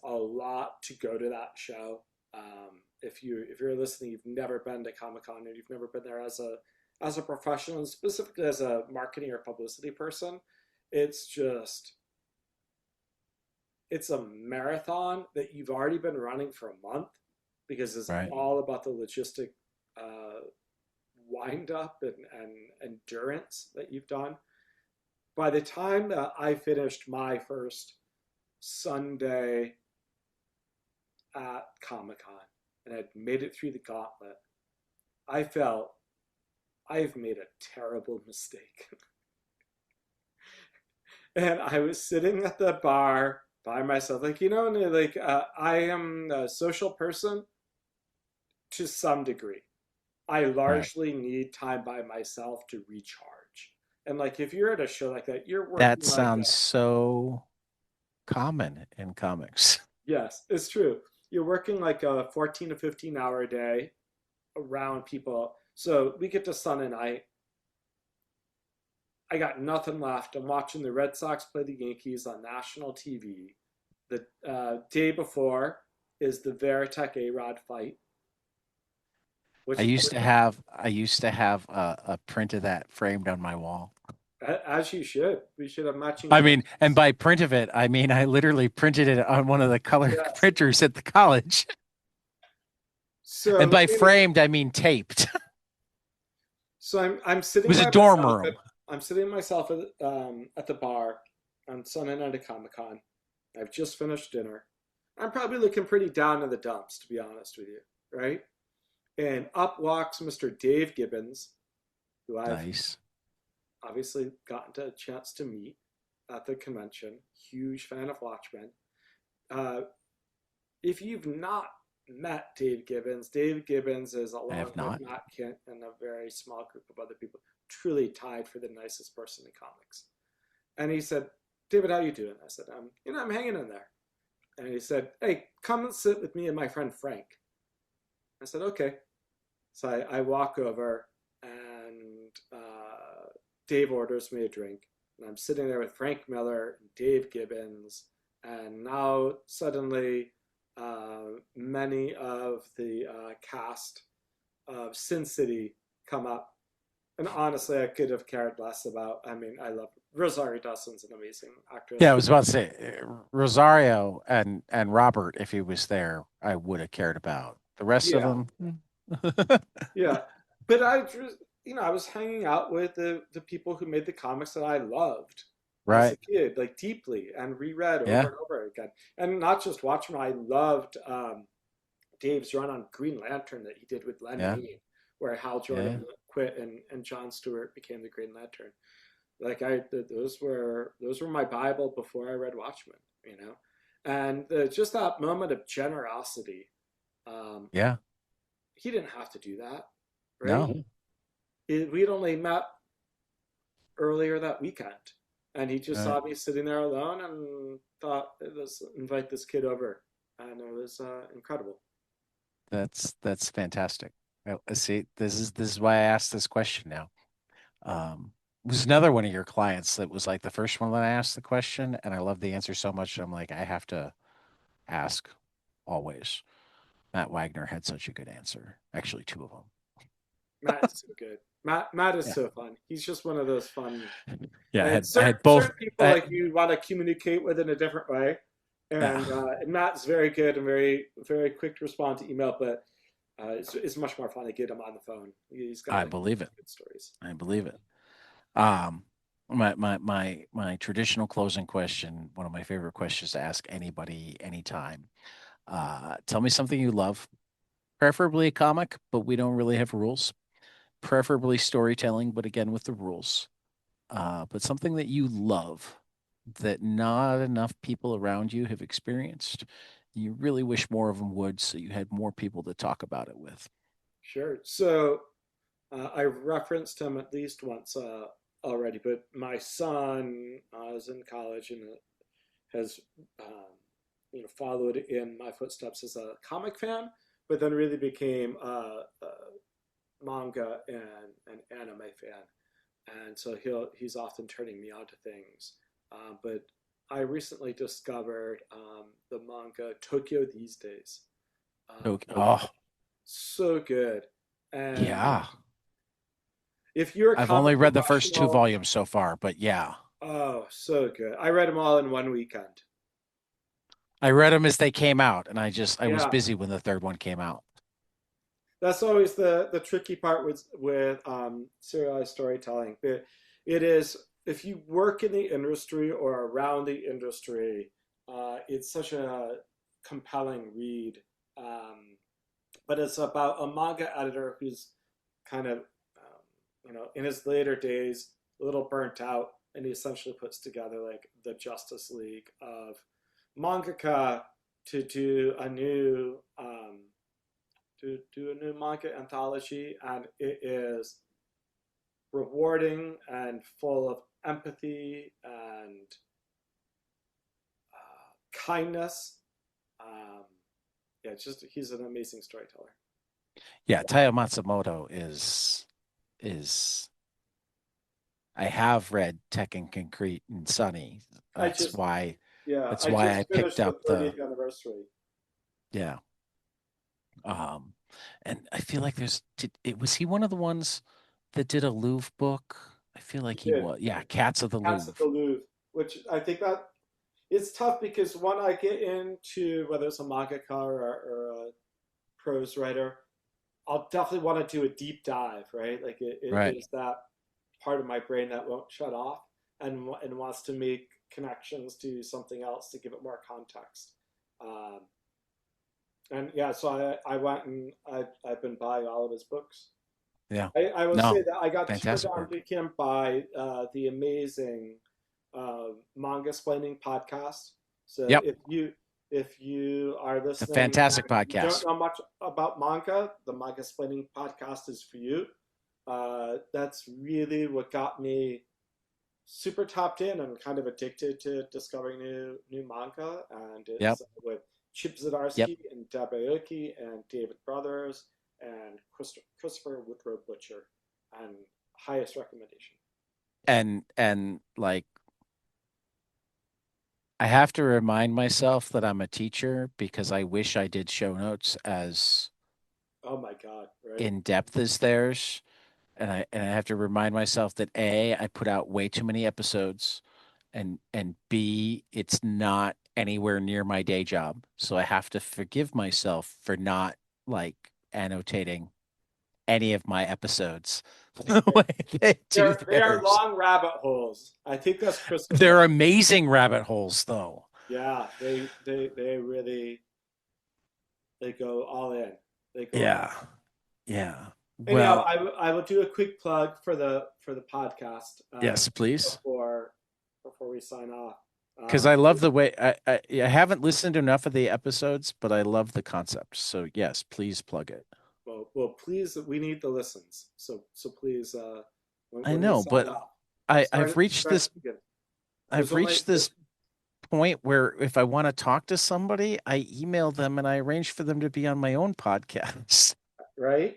a lot to go to that show. If you're listening, you've never been to Comic Con and you've never been there as a professional and specifically as a marketing or publicity person, it's just it's a marathon that you've already been running for a month because it's Right. all about the logistic uh, wind up and endurance that you've done. By the time that I finished my first Sunday at Comic Con and had made it through the gauntlet, I felt I've made a terrible mistake. And I was sitting at the bar by myself, like, you know, like I am a social person to some degree. I Right. largely need time by myself to recharge. And like, if you're at a show like that, you're That working like sounds so common in comics. yes, it's true. You're working like a 14 to 15 hour day around people. So we get to Sunday night. I got nothing left. I'm watching the Red Sox play the Yankees on national TV. The day before is the Veritek A-Rod fight, which I used to have a print of that framed on my wall. as you should. We should have matching I mean, and jerseys. by print of it, I mean I literally printed it on one of the color Yes. printers at the college. So And by anyway, framed, I mean taped. It so I'm sitting was a by dorm myself. room. I'm sitting myself at the bar on Sunday night at Comic Con. I've just finished dinner. I'm probably looking pretty down in the dumps, to be honest with you, right? And up walks Mr. Dave Gibbons, who I've Nice. obviously gotten a chance to meet at the convention. Huge fan of Watchmen. Uh, if you've not met Dave Gibbons is I along have with not. Matt Kent and a very small group of other people, truly tied for the nicest person in comics. And he said, "David, how you doing?" I said, you know, I'm hanging in there." And he said, "Hey, come and sit with me and my friend Frank." I said, "Okay." So I walk over and Dave orders me a drink. And I'm sitting there with Frank Miller and Dave Gibbons. And now suddenly, many of the cast of Sin City come up. And honestly, I could have cared less about. I mean, I love Rosario Dawson's an amazing Yeah, actress. I was about to say Rosario and Robert, if he was there, I would have cared about. The rest of Yeah, them, yeah. But I just, you know, I was hanging out with the people who made the comics that I loved as a right? kid, like deeply, and reread over Yeah, and over again. And not just Watchmen, I loved Dave's run on Green Lantern that he did with Len yeah, Wein, where Hal yeah. Jordan quit and John Stewart became the Green Lantern. Like those were my Bible before I read Watchmen, you know, and just that moment of generosity. Um, Yeah. he didn't have to do that, right? No. We'd only met earlier that weekend, and he just Right. saw me sitting there alone and thought, let's invite this kid over, and it was incredible. That's fantastic. Well, see, this is why I asked this question now. Was another one of your clients that was like the first one that I asked the question, and I love the answer so much. I'm like, I have to ask always. Matt Wagner had such a good answer. Actually, two of them. Matt is so good. Matt is Yeah. so fun. He's just one of those fun. Yeah, And I certain had both. people like you want to communicate with in a different way, Yeah, and Matt's very good and very quick to respond to email, but it's much more fun to get him on the phone. He's got I like believe it. good stories. I believe it. Um, My traditional closing question, one of my favorite questions to ask anybody anytime. Tell me something you love, preferably a comic, but we don't really have rules. Preferably storytelling, but again with the rules. But something that you love that not enough people around you have experienced. You really wish more of them would, so you had more people to talk about it with. Sure. So I referenced him at least once already, but my son is in college and has followed in my footsteps as a comic fan, but then really became a manga and an anime fan, and so he's often turning me on to things. But I recently discovered the manga Tokyo These Days, which Oh, so good. And yeah. if you're a I've comic only read the first two professional, volumes so far, but yeah. oh, so good. I read them all in one weekend. I read them as they came out, and I was Yeah, busy when the third one came out. that's always the tricky part with serialized storytelling. But it is, if you work in the industry or around the industry, it's such a compelling read. Um, but it's about a manga editor who's kind of in his later days a little burnt out, and he essentially puts together like the Justice League of mangaka to do a new manga anthology, and it is rewarding and full of empathy and kindness. Um, yeah, just he's an amazing storyteller. Yeah, Taya Matsumoto is I have read Tekken Concrete and Sunny. I That's just why Yeah, that's I why I just picked finished the up the 30th anniversary. yeah. Um and I feel like it was he one of the ones that did a Louvre book? I feel He like he did was. Yeah, Cats of the Cats at the Louvre. Louvre, which I think that it's tough because when I get into whether it's a mangaka or a prose writer, I'll definitely want to do a deep dive, right? Like it Right. is that part of my brain that won't shut off and wants to make connections to something else to give it more context. Um, and yeah, so I went and I've been buying all of his books. Yeah. I will say No. that I got turned Fantastic on work. to him by the amazing manga explaining podcast. So Yep. if you are It's a listening fantastic and you don't podcast. know much about manga, the manga explaining podcast is for you. That's really what got me super tapped in and kind of addicted to discovering new manga. And Yep. it's with Chip Yep. Zdarsky and Deb Aoki and David Brothers and Christopher Woodrow Butcher. And highest recommendation. And like I have to remind myself that I'm a teacher because I wish I did show notes as Oh my God, right? in depth as theirs. And I have to remind myself that A, I put out way too many episodes and B, it's not anywhere near my day job. So I have to forgive myself for not like annotating any of my episodes the way they do They are theirs. long rabbit holes. I think that's Christopher. They're amazing rabbit holes though. Yeah, they really they go all in. They go all Yeah. Yeah. Anyhow, Well, I will do a quick plug for the podcast yes, please. before we sign off. Because Um, I love the way I haven't listened to enough of the episodes, but I love the concept. So yes, please plug it. please, we need the listens. So please, I when we know, sign but off, start I've at the beginning. There's I've only reached this point where if I want to talk to somebody, I email them and I arrange for them to be on my own podcast. right.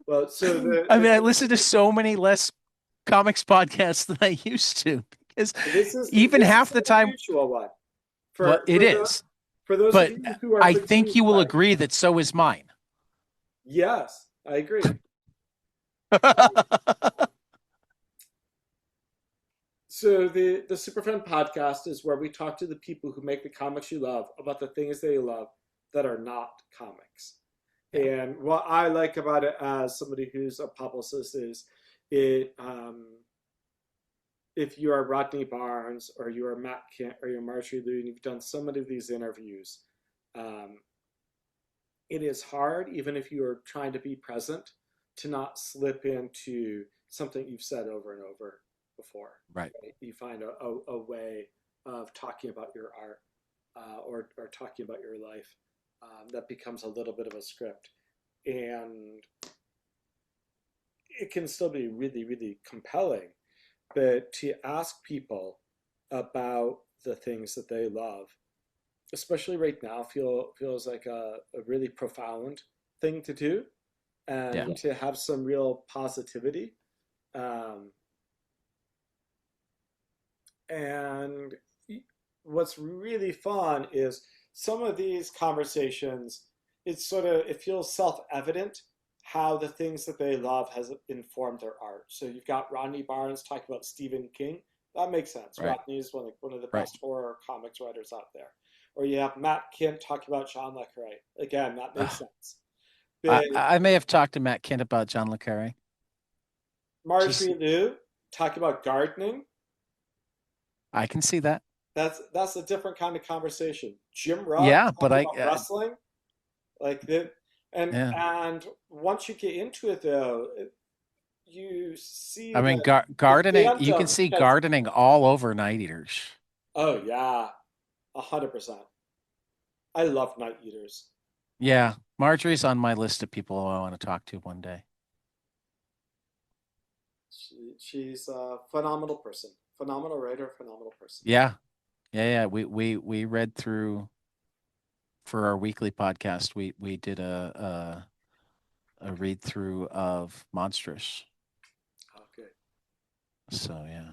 Well, so I mean, I listen to so many less comics podcasts than I used to because even this is half an the time, unusual one well, it for the is, for those of but you who are I think fatigue you will fighters. agree that so is mine. Yes, I agree. Um, So the Superfan podcast is where we talk to the people who make the comics you love about the things they love that are not comics. Yeah. And what I like about it as somebody who's a publicist is it if you are Rodney Barnes or you are Matt Kent or you're Marjorie Liu and you've done so many of these interviews, um, it is hard, even if you are trying to be present, to not slip into something you've said over and over before. Right. Right? You find a way of talking about your art or talking about your life that becomes a little bit of a script. And it can still be really, really compelling. But to ask people about the things that they love, especially right now, feels like a really profound thing to do, Yeah. and to have some real positivity. Um, and what's really fun is some of these conversations. It feels self evident how the things that they love has informed their art. So you've got Rodney Barnes talking about Stephen King. That makes sense. Right. Rodney is one of the Right. best horror comics writers out there. Or you have Matt Kent talking about John le Carre. Again, that makes Ugh. sense. But I may have talked to Matt Kent about John le Carre. Just Marjorie Liu talking about gardening. I can see that. That's a different kind of conversation. Jim Rohn Yeah, but talking about wrestling, like that, yeah. and once you get into it, though, you see I mean, that the gardening. You can fandom see has. gardening all over Night Eaters. Oh yeah, 100%. I love night eaters. Yeah, Marjorie's on my list of people I want to talk to one day. She's a phenomenal person, phenomenal writer, phenomenal person. Yeah, yeah. We read through for our weekly podcast. We did a read through of Monstrous. Okay. So yeah,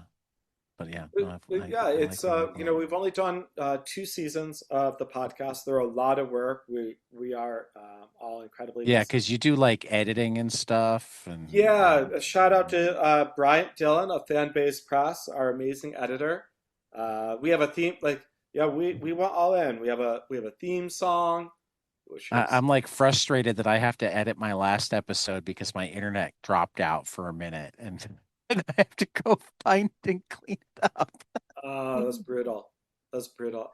but yeah, no, But yeah, I it's like reading a lot. we've only done 2 seasons of the podcast. They're a lot of work. We are all incredibly Yeah, busy. because you do like editing and stuff, Yeah, and a shout out to Bryant Dillon of Fan Base Press, our amazing editor. We have a theme, like yeah, we went all in. We have a theme song, which is I'm like frustrated that I have to edit my last episode because my internet dropped out for a minute, and, and I have to go find and clean it up. that's brutal. That's brutal.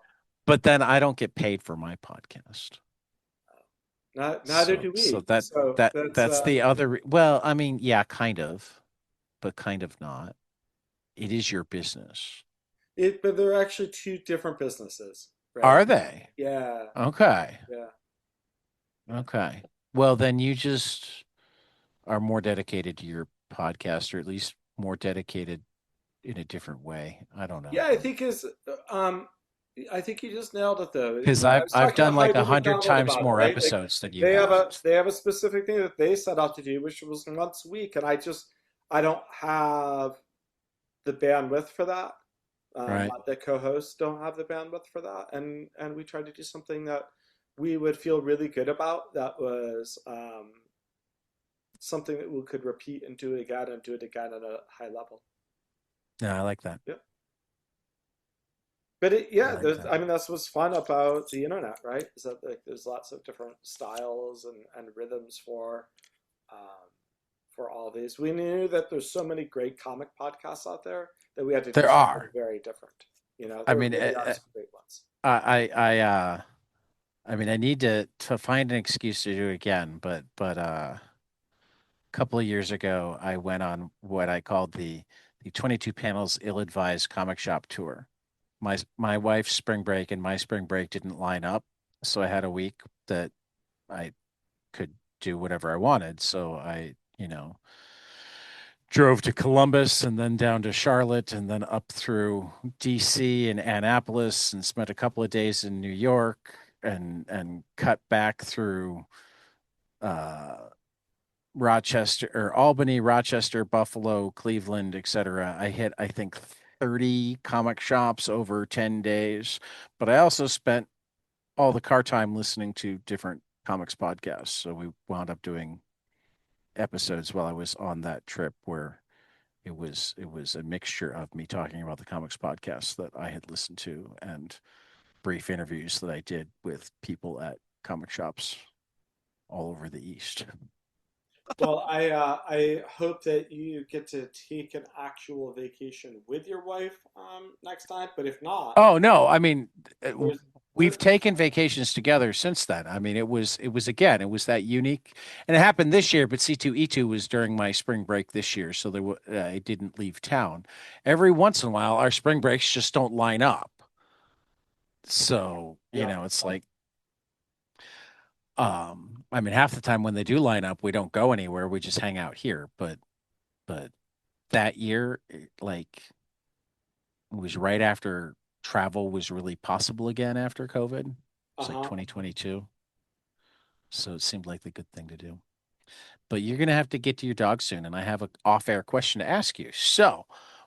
But then I don't get paid for my podcast. Neither So do so we. So that's that's the other well, I mean, yeah, kind of, but kind of not. It is your business. it. But they're actually two different businesses, right? Are they? Yeah, Okay. yeah. Okay. Well, then you just are more dedicated to your podcast, or at least more dedicated in a different way. I don't know. Yeah, um I think you just nailed it though. Because I was I've talking to done like Hyde a and hundred McDonald times about it, more right? Like episodes than you have. they have a specific thing that they set out to do, which was once a week, and I don't have the bandwidth for that. Right. The co-hosts don't have the bandwidth for that, and we tried to do something that we would feel really good about. That was something that we could repeat and do it again at a high level. Yeah, I like that. Yeah. But I yeah, like that. I mean, that's what's fun about the internet, right? Is that like there's lots of different styles and rhythms um, for all these. We knew that there's so many great comic podcasts out there that we had to do There something are. very different. I There mean, really are some great ones. I mean, I need to find an excuse to do it again, but a couple of years ago, I went on what I called the 22 panels ill-advised comic shop tour. My wife's spring break and my spring break didn't line up, so I had a week that I could do whatever I wanted. So I drove to Columbus and then down to Charlotte and then up through DC and Annapolis and spent a couple of days in New York and cut back through uh Rochester or Albany, Rochester, Buffalo, Cleveland, etc. I hit, I think, 30 comic shops over 10 days. But I also spent all the car time listening to different comics podcasts. So we wound up doing episodes while I was on that trip where it was a mixture of me talking about the comics podcasts that I had listened to and brief interviews that I did with people at comic shops all over the East. Well, I hope that you get to take an actual vacation with your wife next time. But if not, Oh no, I mean, uh, there's we've there. taken vacations together since then. I mean, it was again, it was that unique, and it happened this year. But C2E2 was during my spring break this year, so I didn't leave town. Every once in a while, our spring breaks just don't line up. So, Yeah. it's like, I mean, half the time when they do line up, we don't go anywhere. We just hang out here. But that year, like, it was right after travel was really possible again after COVID. It's like Uh-huh. 2022. So it seemed like the good thing to do. But you're going to have to get to your dog soon. And I have an off air question to ask you. So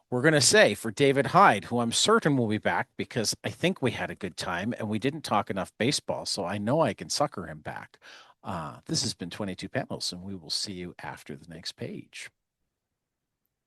we're going to say for David Hyde, who I'm certain will be back because I think we had a good time and we didn't talk enough baseball. So I know I can sucker him back. This has been 22 panels, and we will see you after the next page.